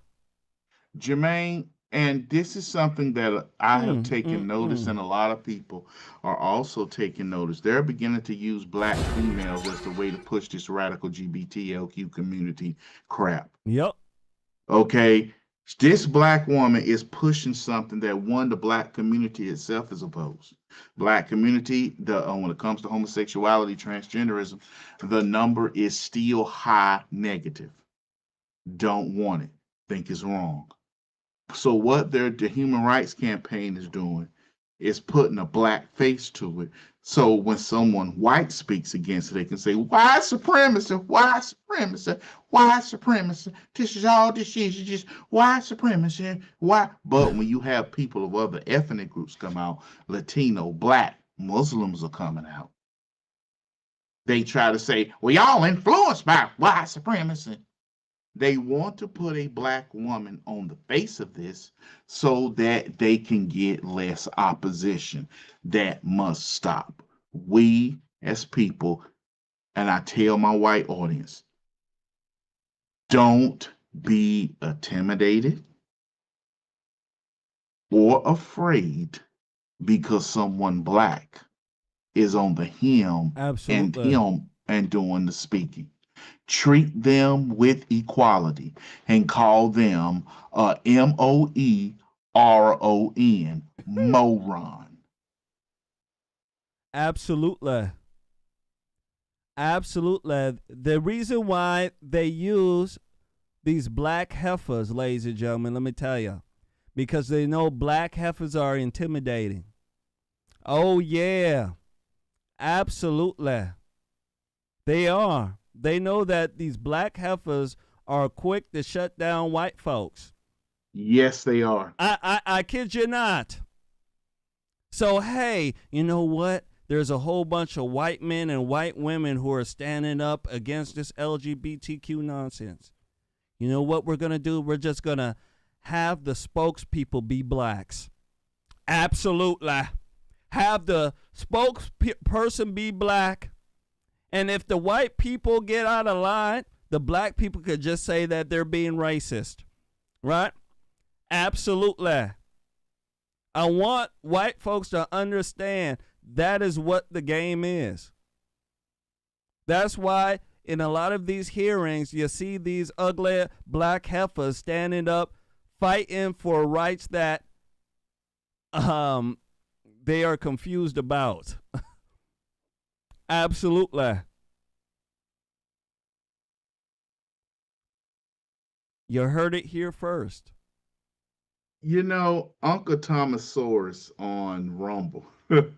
Jermain, and this is something that I have taken notice, and a lot of people are also taking notice. They're beginning to use black females as the way to push this radical GBTLQ community crap. Yep. Okay, this black woman is pushing something that, one, the black community itself is opposed. Black community, when it comes to homosexuality, transgenderism, the number is still high negative. Don't want it. Think it's wrong. So what the Human Rights Campaign is doing is putting a black face to it. So when someone white speaks against it, they can say, white supremacy, white supremacy, white supremacy. This is all this is just white supremacy. Why? But when you have people of other ethnic groups come out, Latino, black, Muslims are coming out. They try to say, well, y'all influenced by white supremacy. They want to put a black woman on the face of this so that they can get less opposition. That must stop. We as people, and I tell my white audience, don't be intimidated or afraid because someone black is on the him and doing the speaking. Treat them with equality and call them M-O-E-R-O-N, moron. Absolutely. Absolutely. The reason why they use these black heifers, ladies and gentlemen, let me tell you, because they know black heifers are intimidating. Oh, yeah. Absolutely. They are. They know that these black heifers are quick to shut down white folks. Yes, they are. I kid you not. So, hey, you know what? There's a whole bunch of white men and white women who are standing up against this LGBTQ nonsense. You know what we're going to do? We're just going to have the spokespeople be blacks. Absolutely. Have the spokesperson be black. And if the white people get out of line, the black people could just say that they're being racist. Right? Absolutely. I want white folks to understand that is what the game is. That's why in a lot of these hearings, you see these ugly black heifers standing up, fighting for rights that they are confused about. Absolutely. You heard it here first. You know, Uncle Thomasaurus on Rumble. What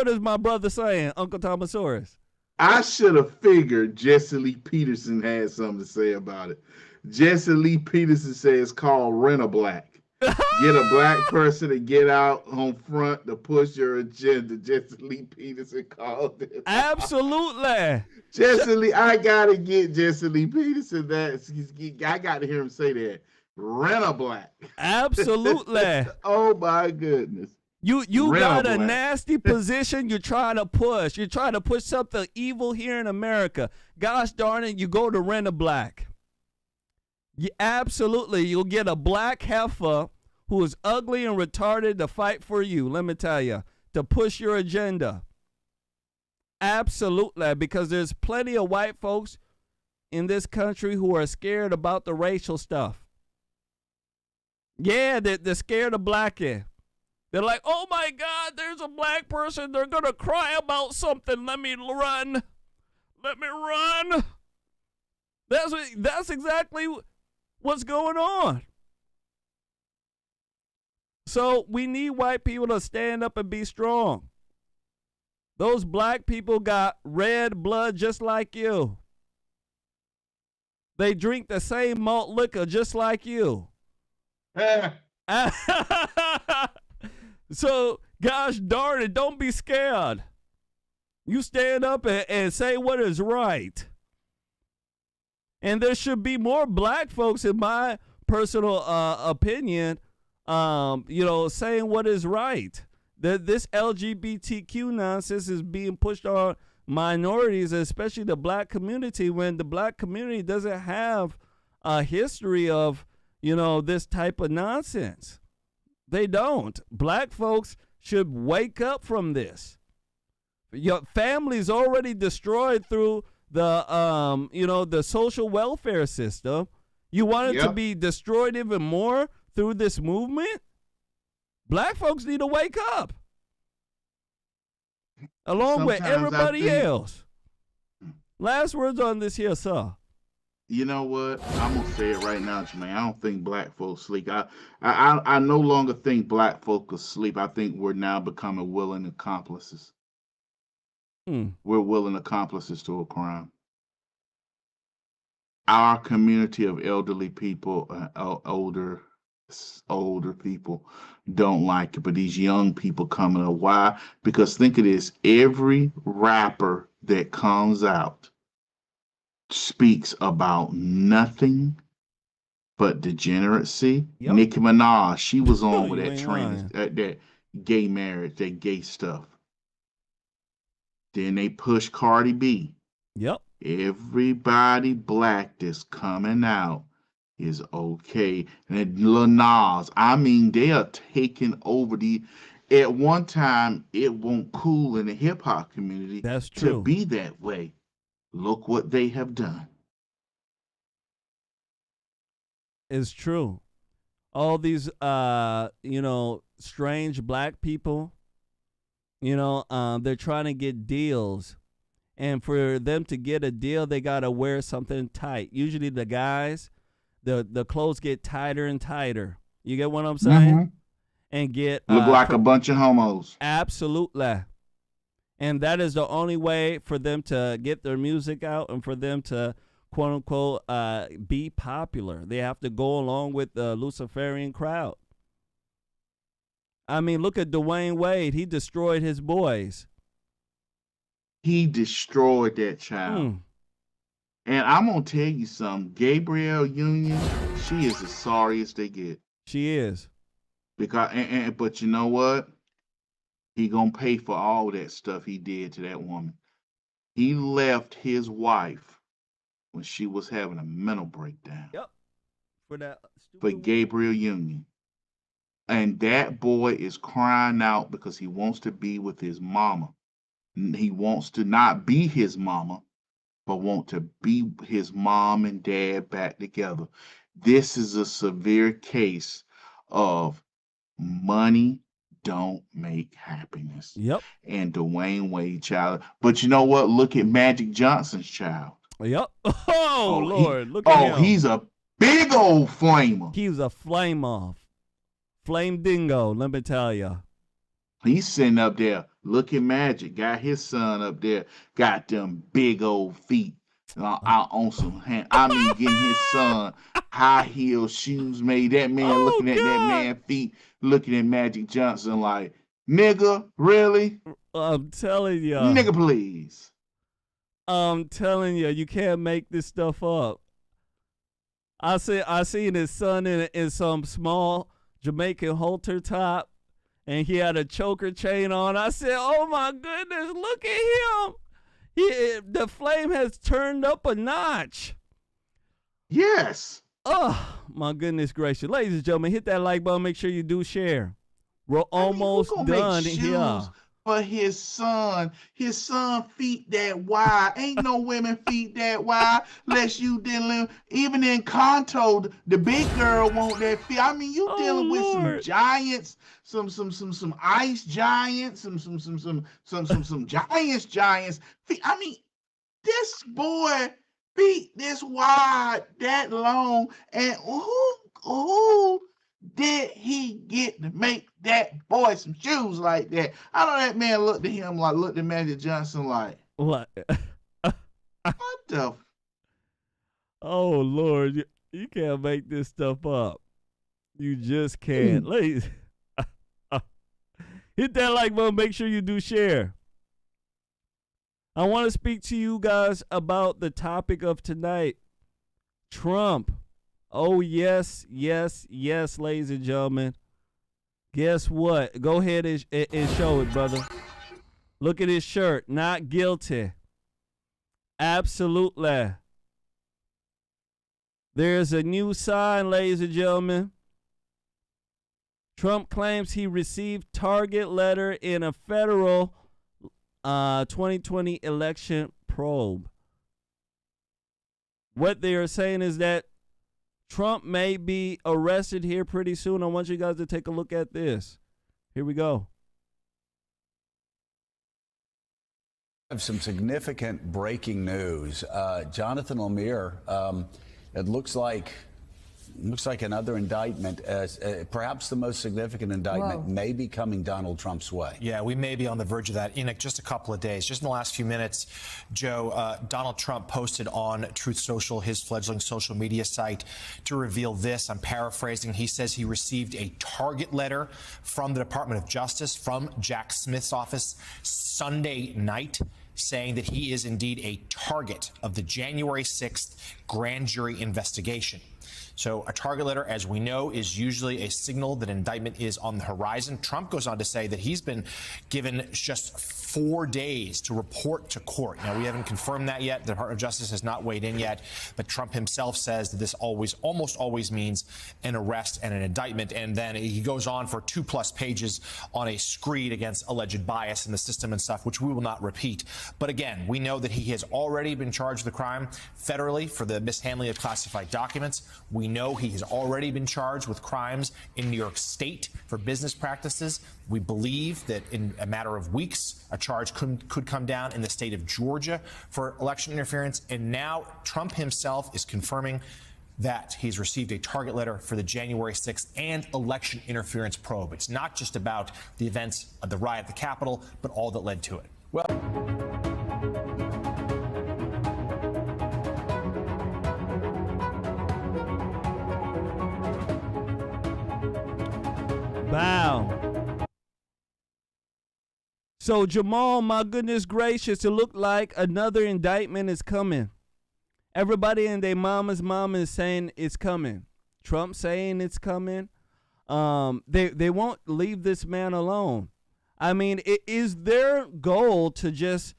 is my brother saying, Uncle Thomasaurus? I should have figured Jesse Lee Peterson had something to say about it. Jesse Lee Peterson says call rent a black. Get a black person to get out on front to push your agenda. Jesse Lee Peterson called it. Absolutely. Jesse Lee, I gotta get Jesse Lee Peterson that. I gotta hear him say that. Rent a black. Absolutely. Oh my goodness. You got a nasty position you're trying to push. You're trying to push something evil here in America. Gosh darn it, you go to rent a black. Absolutely, you'll get a black heifer who is ugly and retarded to fight for you, let me tell you, to push your agenda. Absolutely, because there's plenty of white folks in this country who are scared about the racial stuff. Yeah, they're scared of blackie. They're like, oh my God, there's a black person. They're going to cry about something. Let me run. Let me run. That's exactly what's going on. So we need white people to stand up and be strong. Those black people got red blood just like you. They drink the same malt liquor just like you. So, gosh darn it, don't be scared. You stand up and say what is right. And there should be more black folks, in my personal opinion, saying what is right. That this LGBTQ nonsense is being pushed on minorities, especially the black community, when the black community doesn't have a history of, this type of nonsense. They don't. Black folks should wake up from this. Your family's already destroyed through the social welfare system. You want it to be destroyed even more through this movement? Black folks need to wake up. Along with everybody else. Last words on this here, sir. You know what? I'm gonna say it right now, Jermain. I don't think black folks sleep. I no longer think black folk are asleep. I think we're now becoming willing accomplices. We're willing accomplices to a crime. Our community of elderly people, older people, don't like it. But these young people coming up. Why? Because think of this: every rapper that comes out speaks about nothing but degeneracy. Yep. Nicki Minaj, she was on with that gay marriage, that gay stuff. Then they push Cardi B. Yep. Everybody black that's coming out is okay. And Lil Nas, I mean, they are taking over at one time, it won't cool in the hip hop community. That's true. To be that way. Look what they have done. It's true. All these, strange black people, they're trying to get deals. And for them to get a deal, they got to wear something tight. Usually the guys, the clothes get tighter and tighter. You get what I'm saying? And get look like a bunch of homos. Absolutely. And that is the only way for them to get their music out and for them to, quote unquote, be popular. They have to go along with the Luciferian crowd. I mean, look at Dwayne Wade. He destroyed his boys. He destroyed that child. And I'm going to tell you something. Gabrielle Union, she is the sorriest they get. She is. Because, but you know what? He going to pay for all that stuff he did to that woman. He left his wife when she was having a mental breakdown. Yep. For Gabriel Union. And that boy is crying out because he wants to be with his mama. He wants to not be his mama, but want to be his mom and dad back together. This is a severe case of money don't make happiness. Yep. And Dwayne Wade child. But you know what? Look at Magic Johnson's child. Yep. Oh Lord. Look at him. Oh, he's a big old flamer. He's a flame off. Flame dingo, let me tell you. He's sitting up there. Look at Magic. Got his son up there. Got them big old feet out on some hand. I mean, getting his son high heel shoes made. That man looking at that man's feet, looking at Magic Johnson like, nigga, really? I'm telling you. Nigga, please. I'm telling you, you can't make this stuff up. I seen his son in some small Jamaican halter top, and he had a choker chain on. I said, oh my goodness, look at him. The flame has turned up a notch. Yes. Oh, my goodness gracious. Ladies and gentlemen, hit that like button. Make sure you do share. We're almost done here. For his son feet that wide. Ain't no women feet that wide unless you dealing, even in Kanto, the big girl want that feet. I mean, you dealing with some giants, some ice giants, some giants feet. I mean, this boy feet this wide, that long, and who did he get to make that boy some shoes like that? I know that man looked at Magic Johnson like, what? What the? Oh, Lord. You can't make this stuff up. You just can't. Ladies, hit that like button. Make sure you do share. I want to speak to you guys about the topic of tonight. Trump. Oh, yes, ladies and gentlemen. Guess what? Go ahead and show it, brother. Look at his shirt. Not guilty. Absolutely. There's a new sign, ladies and gentlemen. Trump claims he received target letter in a federal 2020 election probe. What they are saying is that Trump may be arrested here pretty soon. I want you guys to take a look at this. Here we go. I have some significant breaking news. Jonathan Lemire, it looks like another indictment, perhaps the most significant indictment, may be coming Donald Trump's way. Yeah, we may be on the verge of that in just a couple of days. Just in the last few minutes, Joe, Donald Trump posted on Truth Social, his fledgling social media site, to reveal this. I'm paraphrasing. He says he received a target letter from the Department of Justice, from Jack Smith's office, Sunday night, saying that he is indeed a target of the January 6th grand jury investigation. So a target letter, as we know, is usually a signal that indictment is on the horizon. Trump goes on to say that he's been given just 4 days to report to court. Now, we haven't confirmed that yet. The Department of Justice has not weighed in yet. But Trump himself says that this almost always means an arrest and an indictment. And then he goes on for 2+ pages on a screed against alleged bias in the system and stuff, which we will not repeat. But again, we know that he has already been charged with a crime federally for the mishandling of classified documents. We know he has already been charged with crimes in New York State for business practices. We believe that in a matter of weeks, a charge could come down in the state of Georgia for election interference. And now Trump himself is confirming that he's received a target letter for the January 6th and election interference probe. It's not just about the events of the riot at the Capitol, but all that led to it. Well, Wow. So, Jamal, my goodness gracious, it looked like another indictment is coming. Everybody and their mama's mama is saying it's coming. Trump saying it's coming. They won't leave this man alone. I mean, it is their goal to just,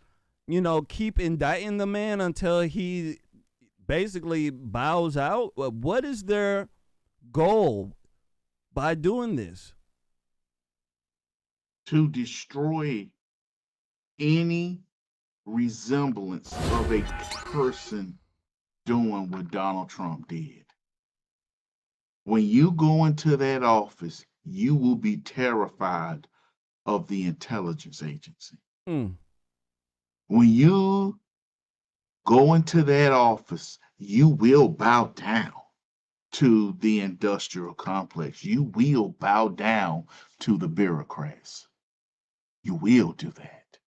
keep indicting the man until he basically bows out. What is their goal by doing this? To destroy any resemblance of a person doing what Donald Trump did. When you go into that office, you will be terrified of the intelligence agency. When you go into that office, you will bow down to the industrial complex. You will bow down to the bureaucrats. You will do that.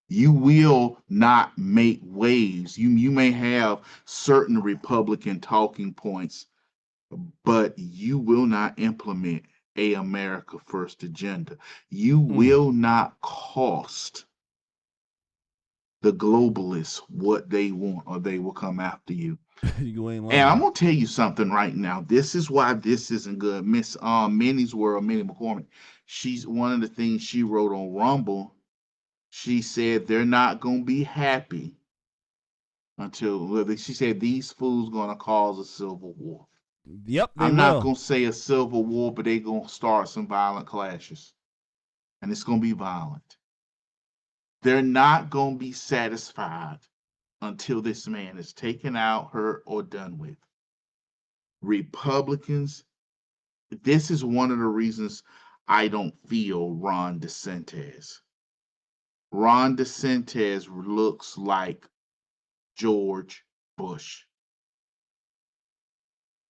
You will not make waves. You may have certain Republican talking points, but you will not implement a America First agenda. You will not cost the globalists what they want, or they will come after you. And I'm gonna tell you something right now. This is why this isn't good. Miss Minnie's World, Minnie McCormick. She's one of the things she wrote on Rumble. She said they're not gonna be happy until she said these fools gonna cause a civil war. Yep, I'm not gonna say a civil war, but they're gonna start some violent clashes, and it's gonna be violent. They're not gonna be satisfied until this man is taken out, hurt, or done with. Republicans, this is one of the reasons I don't feel Ron DeSantis. Ron DeSantis looks like George Bush.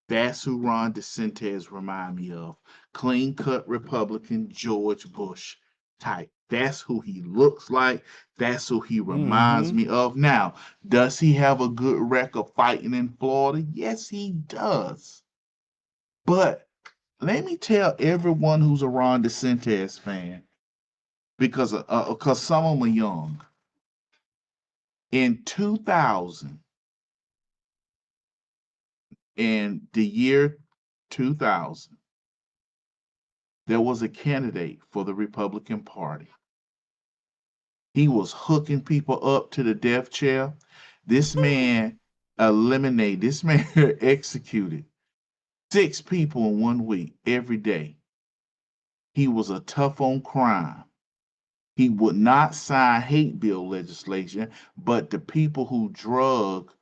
That's who Ron DeSantis remind me of. Clean-cut Republican George Bush type. That's who he looks like. That's who he reminds me of. Now, does he have a good record fighting in Florida? Yes, he does. But let me tell everyone who's a Ron DeSantis fan, because some of them are young. In 2000, in the year 2000, there was a candidate for the Republican Party. He was hooking people up to the death chair. This man executed 6 people in 1 week, every day. He was a tough on crime. He would not sign hate bill legislation, but the people who drug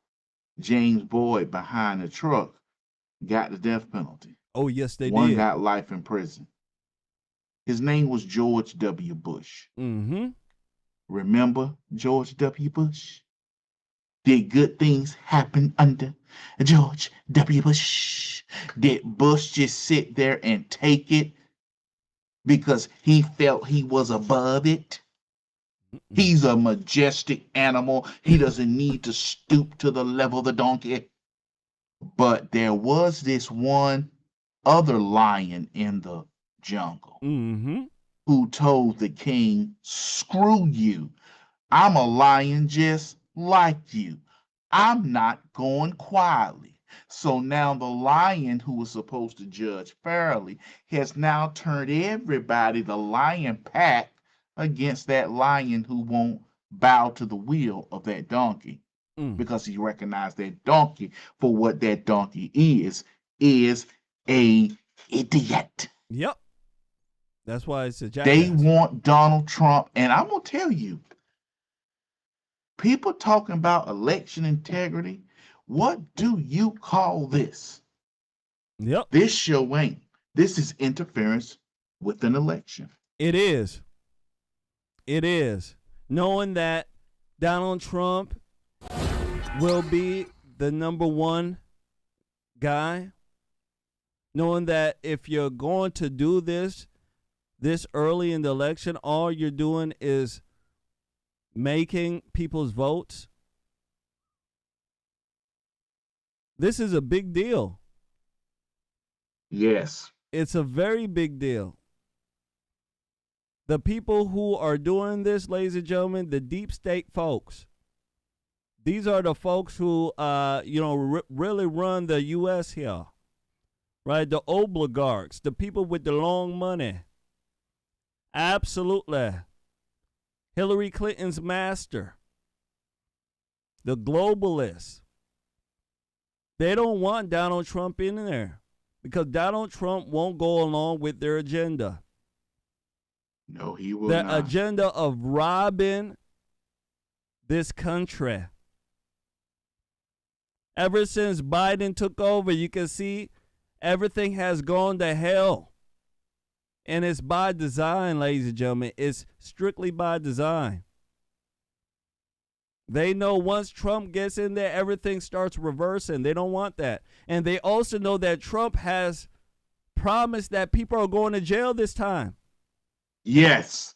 James Boyd behind the truck got the death penalty. Oh, yes, they did. One got life in prison. His name was George W. Bush. Remember George W. Bush? Did good things happen under George W. Bush? Did Bush just sit there and take it because he felt he was above it? He's a majestic animal. He doesn't need to stoop to the level of the donkey. But there was this one other lion in the jungle who told the king, screw you. I'm a lion just like you. I'm not going quietly. So now the lion who was supposed to judge fairly has now turned everybody, the lion pack, against that lion who won't bow to the will of that donkey. Because he recognized that donkey for what that donkey is a idiot. Yep. That's why it's a jackass. They want Donald Trump, and I'm going to tell you, people talking about election integrity, what do you call this? Yep. This show ain't. This is interference with an election. It is. It is. Knowing that Donald Trump will be the #1 guy, knowing that if you're going to do this early in the election, all you're doing is making people's votes? This is a big deal. Yes. It's a very big deal. The people who are doing this, ladies and gentlemen, the deep state folks, these are the folks who, really run the U.S. here, right? The oligarchs, the people with the long money. Absolutely. Hillary Clinton's master, the globalists. They don't want Donald Trump in there because Donald Trump won't go along with their agenda. No, he will the not. Agenda of robbing this country. Ever since Biden took over, you can see everything has gone to hell. And it's by design, ladies and gentlemen. It's strictly by design. They know once Trump gets in there, everything starts reversing. They don't want that. And they also know that Trump has promised that people are going to jail this time. Yes.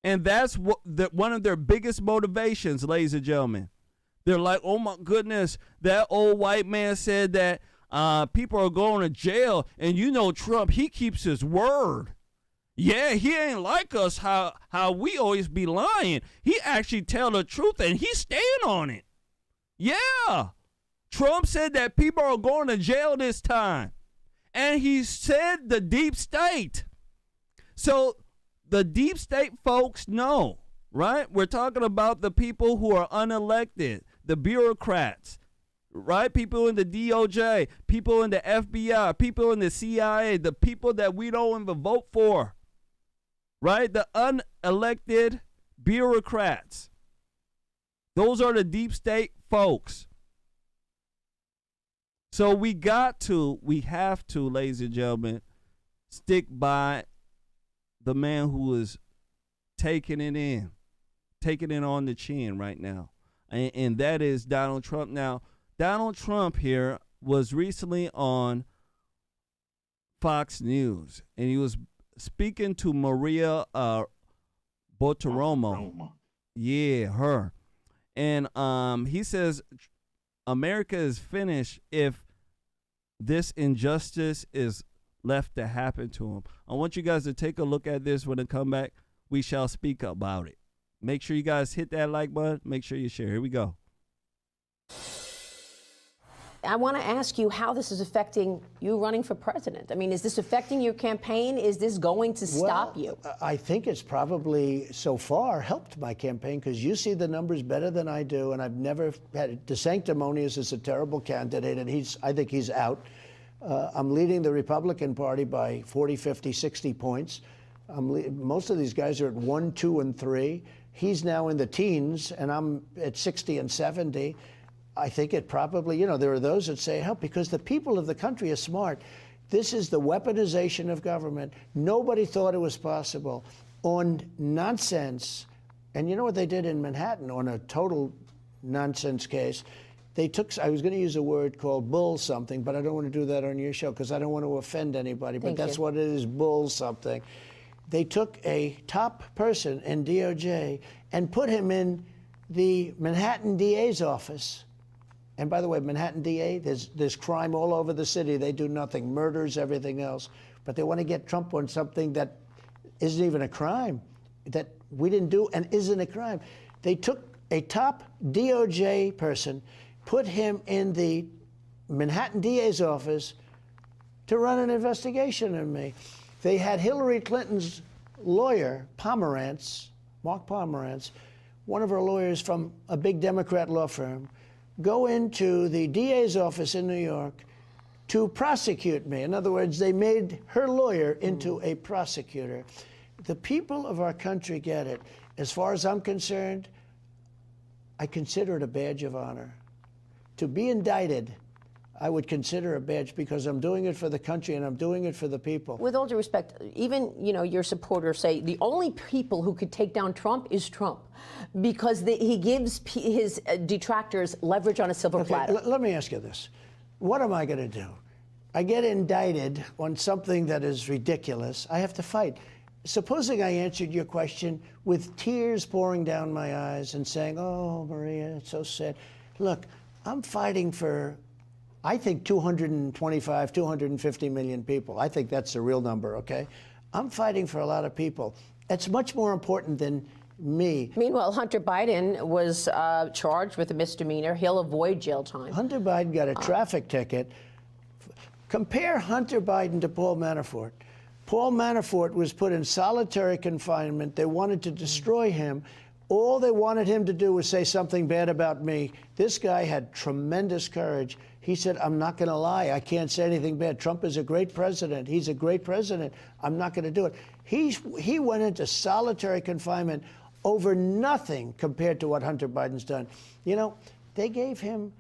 And that's one of their biggest motivations, ladies and gentlemen. They're like, oh my goodness, that old white man said that people are going to jail. And you know Trump, he keeps his word. Yeah, he ain't like us how we always be lying. He actually tell the truth and he stand on it. Yeah. Trump said that people are going to jail this time. And he said the deep state. So the deep state folks know, right? We're talking about the people who are unelected, the bureaucrats, right? People in the DOJ, people in the FBI, people in the CIA, the people that we don't even vote for. Right? The unelected bureaucrats. Those are the deep state folks. So we have to, ladies and gentlemen, stick by the man who is taking it on the chin right now. And that is Donald Trump. Now, Donald Trump here was recently on Fox News, and he was speaking to Maria Botsio. Yeah, her. And he says America is finished if this injustice is left to happen to him. I want you guys to take a look at this. When I come back, we shall speak about it. Make sure you guys hit that like button. Make sure you share. Here we go. I want to ask you how this is affecting you running for president. I mean, is this affecting your campaign? Is this going to stop you? I think it's probably so far helped my campaign because you see the numbers better than I do, and I've never had DeSanctimonious is a terrible candidate, and I think he's out. I'm leading the Republican Party by 40, 50, 60 points. Most of these guys are at 1, 2, and 3. He's now in the teens, and I'm at 60 and 70. I think it probably, there are those that say help because the people of the country are smart. This is the weaponization of government. Nobody thought it was possible on nonsense. And you know what they did in Manhattan on a total nonsense case? They took, I was going to use a word called bull something, but I don't want to do that on your show because I don't want to offend anybody, but that's what it is, bull something. They took a top person in DOJ and put him in the Manhattan DA's office. And by the way, Manhattan DA, there's crime all over the city. They do nothing, murders, everything else. But they want to get Trump on something that isn't even a crime, that we didn't do and isn't a crime. They took a top DOJ person, put him in the Manhattan DA's office to run an investigation on me. They had Hillary Clinton's lawyer, Mark Pomerantz, one of her lawyers from a big Democrat law firm, go into the DA's office in New York to prosecute me. In other words, they made her lawyer into a prosecutor. The people of our country get it. As far as I'm concerned, I consider it a badge of honor. To be indicted, I would consider a badge because I'm doing it for the country and I'm doing it for the people. With all due respect, even your supporters say the only people who could take down Trump is Trump because he gives his detractors leverage on a silver platter. Let me ask you this. what am I going to do? I get indicted on something that is ridiculous. I have to fight. Supposing I answered your question with tears pouring down my eyes and saying, oh, Maria, it's so sad. Look, I'm fighting for, I think, 225, 250 million people. I think that's the real number, okay? I'm fighting for a lot of people. It's much more important than me. Meanwhile, Hunter Biden was charged with a misdemeanor. He'll avoid jail time. Hunter Biden got a traffic ticket. Compare Hunter Biden to Paul Manafort. Paul Manafort was put in solitary confinement. They wanted to destroy him. All they wanted him to do was say something bad about me. This guy had tremendous courage. He said, I'm not going to lie. I can't say anything bad. Trump is a great president. He's a great president. I'm not going to do it. He went into solitary confinement over nothing compared to what Hunter Biden's done. You know, they gave him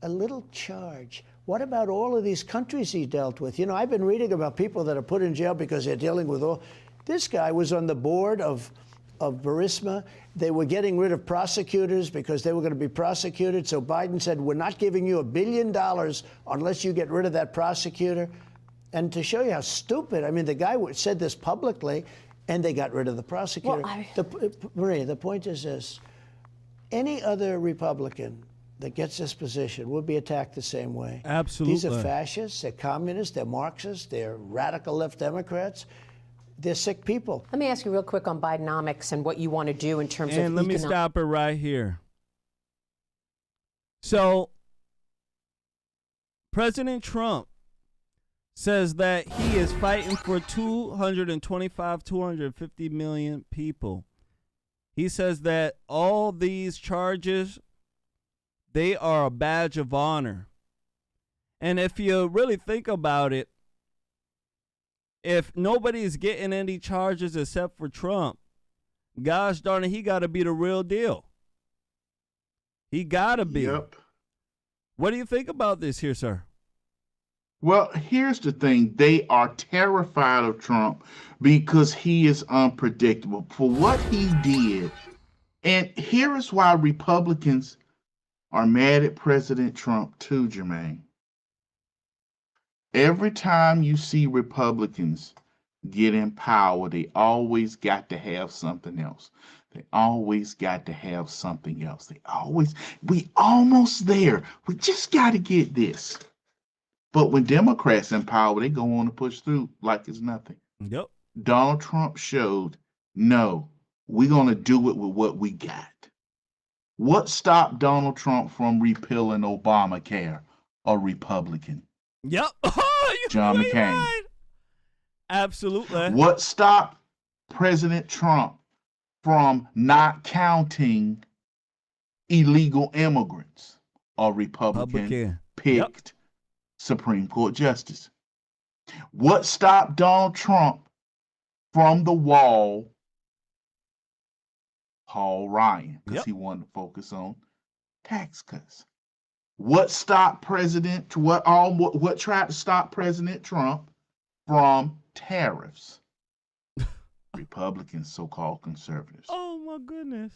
a little charge. What about all of these countries he dealt with? You know, I've been reading about people that are put in jail because they're dealing with all. This guy was on the board of Burisma. They were getting rid of prosecutors because they were going to be prosecuted. So Biden said, we're not giving you $1 billion unless you get rid of that prosecutor. And to show you how stupid, I mean, the guy said this publicly, and they got rid of the prosecutor. Well, Maria, the point is this. Any other Republican that gets this position will be attacked the same way. Absolutely. These are fascists, they're communists, they're Marxists, they're radical left Democrats. They're sick people. Let me ask you real quick on Bidenomics and what you want to do in terms of And let me stop it right here. So, President Trump says that he is fighting for 225, 250 million people. He says that all these charges, they are a badge of honor. And if you really think about it, if nobody's getting any charges except for Trump, gosh darn it, he got to be the real deal. He got to be. Yep. What do you think about this here, sir? Well, here's the thing. They are terrified of Trump because he is unpredictable for what he did. And here is why Republicans are mad at President Trump too, Jermain. Every time you see Republicans get in power, they always got to have something else. They always got to have something else. We almost there. We just got to get this. But when Democrats in power, they go on to push through like it's nothing. Yep. Donald Trump showed, no, we're going to do it with what we got. What stopped Donald Trump from repealing Obamacare? A Republican. Yep. John McCain. Right. Absolutely. What stopped President Trump from not counting illegal immigrants? A Republican picked Supreme Court justice. What stopped Donald Trump from the wall? Paul Ryan, because he wanted to focus on tax cuts. What stopped what tried to stop President Trump from tariffs? Republicans, so-called conservatives. Oh my goodness.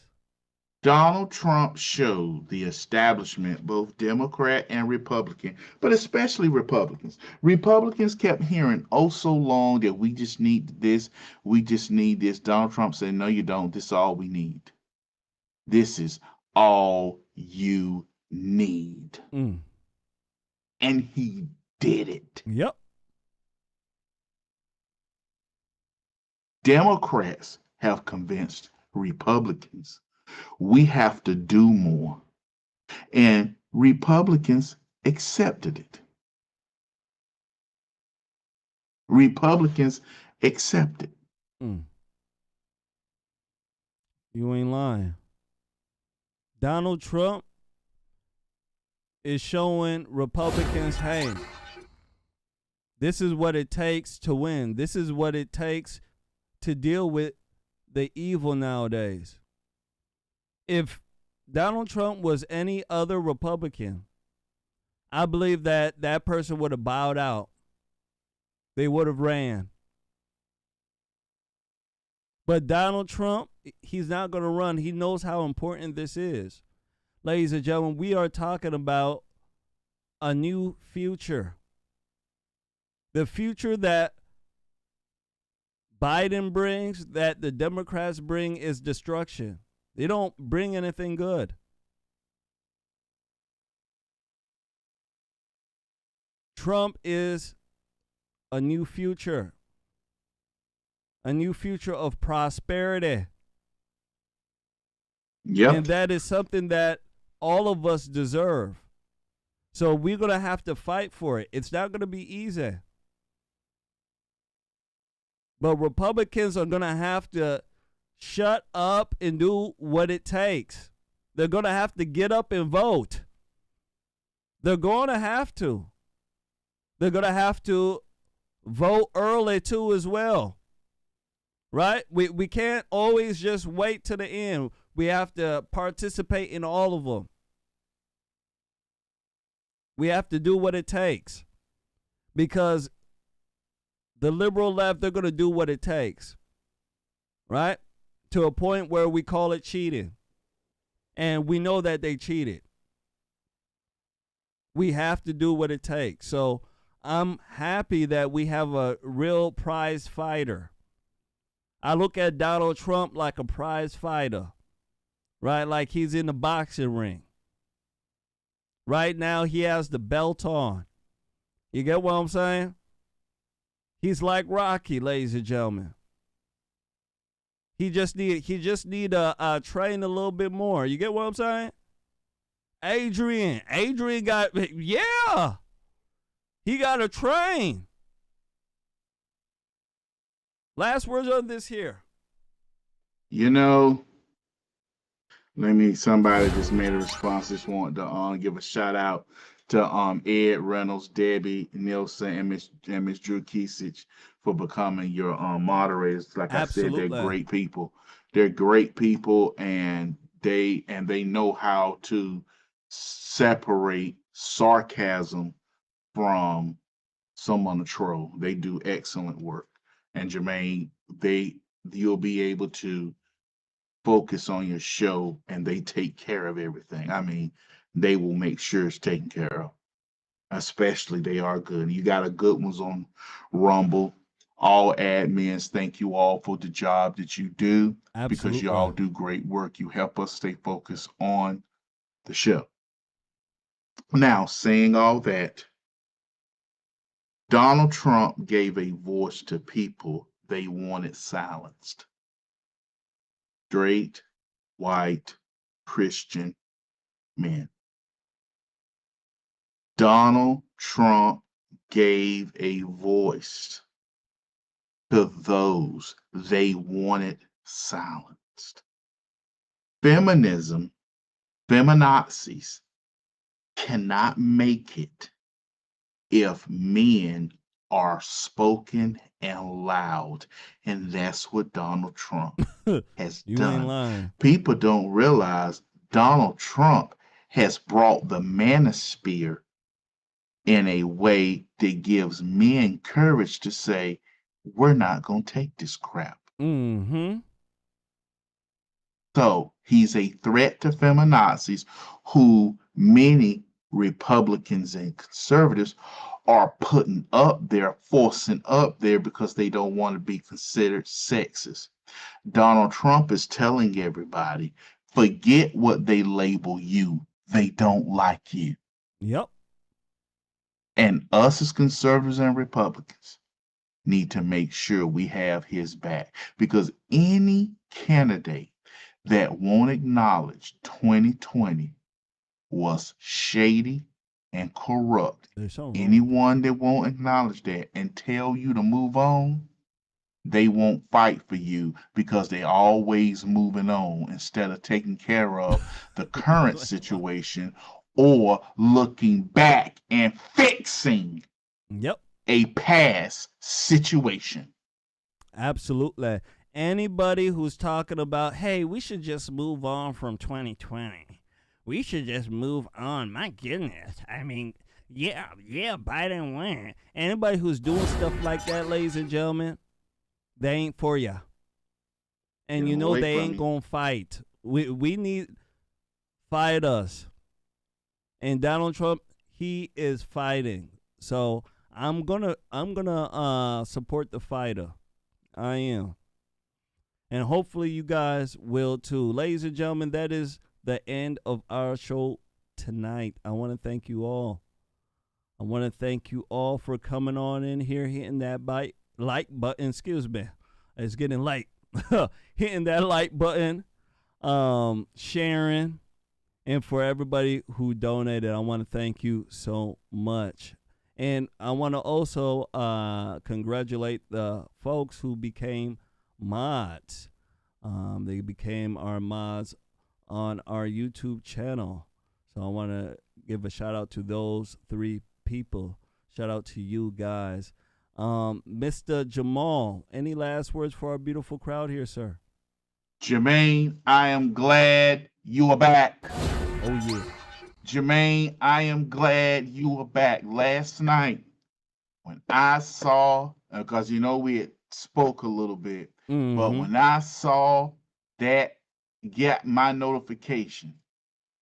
Donald Trump showed the establishment, both Democrat and Republican, but especially Republicans. Republicans kept hearing so long that we just need this, we just need this. Donald Trump said, no, you don't. This is all we need. This is all you need. And he did it. Yep. Democrats have convinced Republicans we have to do more. And Republicans accepted it. Republicans accepted. You ain't lying. Donald Trump is showing Republicans, hey, this is what it takes to win. This is what it takes to deal with the evil nowadays. If Donald Trump was any other Republican, I believe that that person would have bowed out. They would have ran. But Donald Trump, he's not going to run. He knows how important this is. Ladies and gentlemen, we are talking about a new future. The future that Biden brings, that the Democrats bring, is destruction. They don't bring anything good. Trump is a new future of prosperity. Yep. And that is something that all of us deserve. So we're going to have to fight for it. It's not going to be easy. But Republicans are going to have to shut up and do what it takes. They're going to have to get up and vote. They're going to have to. They're going to have to vote early too as well. Right? We can't always just wait to the end. We have to participate in all of them. We have to do what it takes. Because the liberal left, they're going to do what it takes. Right? To a point where we call it cheating. And we know that they cheated. We have to do what it takes. So I'm happy that we have a real prize fighter. I look at Donald Trump like a prize fighter. Right? Like he's in the boxing ring. Right now he has the belt on. You get what I'm saying? He's like Rocky, ladies and gentlemen. He just need to train a little bit more. You get what I'm saying? Adrian got, yeah. He got to train. Last words on this here. You know, somebody just made a response. Just want to give a shout out to Ed Reynolds, Debbie Nielsen, and Miss Drew Kesich for becoming your moderators. Like Absolutely. I said, they're great people. They're great people, and they know how to separate sarcasm from someone to troll. They do excellent work. And Jermain, you'll be able to focus on your show, and they take care of everything. I mean, they will make sure it's taken care of. Especially they are good. You got a good ones on Rumble. All admins, thank you all for the job that you do. Absolutely. Because you all do great work. You help us stay focused on the show. Now, saying all that, Donald Trump gave a voice to people they wanted silenced. Straight, white, Christian men. Donald Trump gave a voice to those they wanted silenced. Feminism, feminazis cannot make it if men are spoken and loud. And that's what Donald Trump has You done. ain't lying. People don't realize Donald Trump has brought the manosphere in a way that gives men courage to say, we're not going to take this crap. Mm-hmm. So he's a threat to feminazis who many Republicans and conservatives are putting up there, forcing up there because they don't want to be considered sexist. Donald Trump is telling everybody, forget what they label you. They don't like you. Yep. And us as conservatives and Republicans need to make sure we have his back, because any candidate that won't acknowledge 2020 was shady and corrupt. Anyone that won't acknowledge that and tell you to move on, they won't fight for you because they're always moving on instead of taking care of the current situation or looking back and fixing a past situation. Absolutely. Anybody who's talking about, hey, we should just move on from 2020. We should just move on. My goodness. I mean, yeah, Biden won. Anybody who's doing stuff like that, ladies and gentlemen, they ain't for you. And you know they ain't going to fight. We need fight us. And Donald Trump, he is fighting. So I'm gonna support the fighter. I am. And hopefully you guys will too. Ladies and gentlemen, that is the end of our show tonight. I want to thank you all. I want to thank you all for coming on in here, hitting that like button. Excuse me. It's getting late. Hitting that like button, sharing, and for everybody who donated, I want to thank you so much. And I want to also congratulate the folks who became mods. They became our mods on our YouTube channel. So I want to give a shout out to those 3 people. Shout out to you guys. Mr. Jamal, any last words for our beautiful crowd here, sir? Jermain, I am glad you are back. Oh, yeah. Jermain, I am glad you are back. Last night, when I saw, because we had spoke a little bit, but when I saw that, get my notification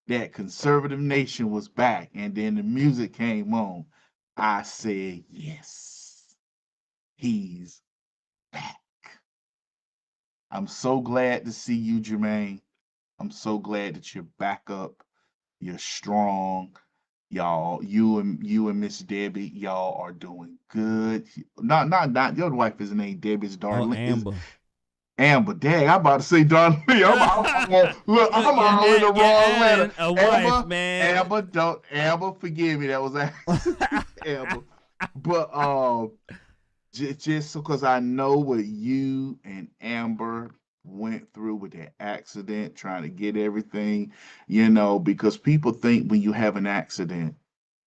that Conservative Nation was back, and then the music came on, I said, yes, he's back. I'm so glad to see you, Jermain. I'm so glad that you're back up. You're strong. Y'all, you and Miss Debbie, y'all are doing good. Not your wife is named Debbie's darling. Amber. Amber, dang, I'm about to say Darlene. I'm all in the wrong letter. Wife, man. Amber, forgive me. That was Amber. But just because I know what you and Amber went through with that accident, trying to get everything, because people think when you have an accident,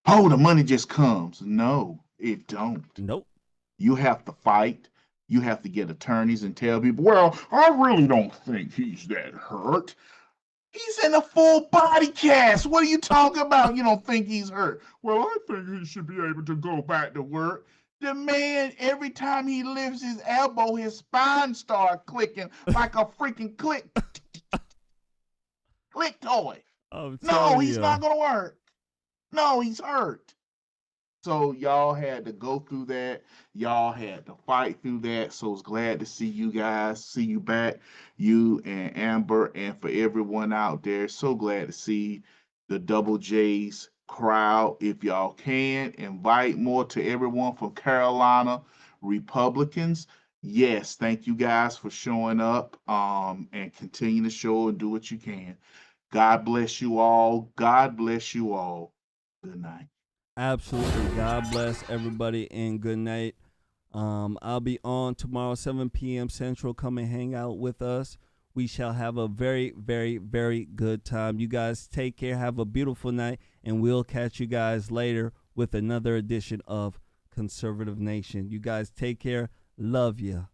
oh, the money just comes. No, it don't. Nope. You have to fight. You have to get attorneys and tell people, well, I really don't think he's that hurt. He's in a full body cast. What are you talking about? You don't think he's hurt? Well, I think he should be able to go back to work. The man, every time he lifts his elbow, his spine starts clicking like a freaking click toy. No, he's not going to work. No, he's hurt. So y'all had to go through that. Y'all had to fight through that. So I was glad to see you guys, see you back, you and Amber, and for everyone out there. So glad to see the Double J's crowd. If y'all can, invite more to everyone from Carolina Republicans. Yes, thank you guys for showing up and continue to show and do what you can. God bless you all. God bless you all. Good night. Absolutely. God bless everybody and good night. I'll be on tomorrow, 7 p.m. Central. Come and hang out with us. We shall have a very, very, very good time. You guys take care. Have a beautiful night. And we'll catch you guys later with another edition of Conservative Nation. You guys take care. Love you.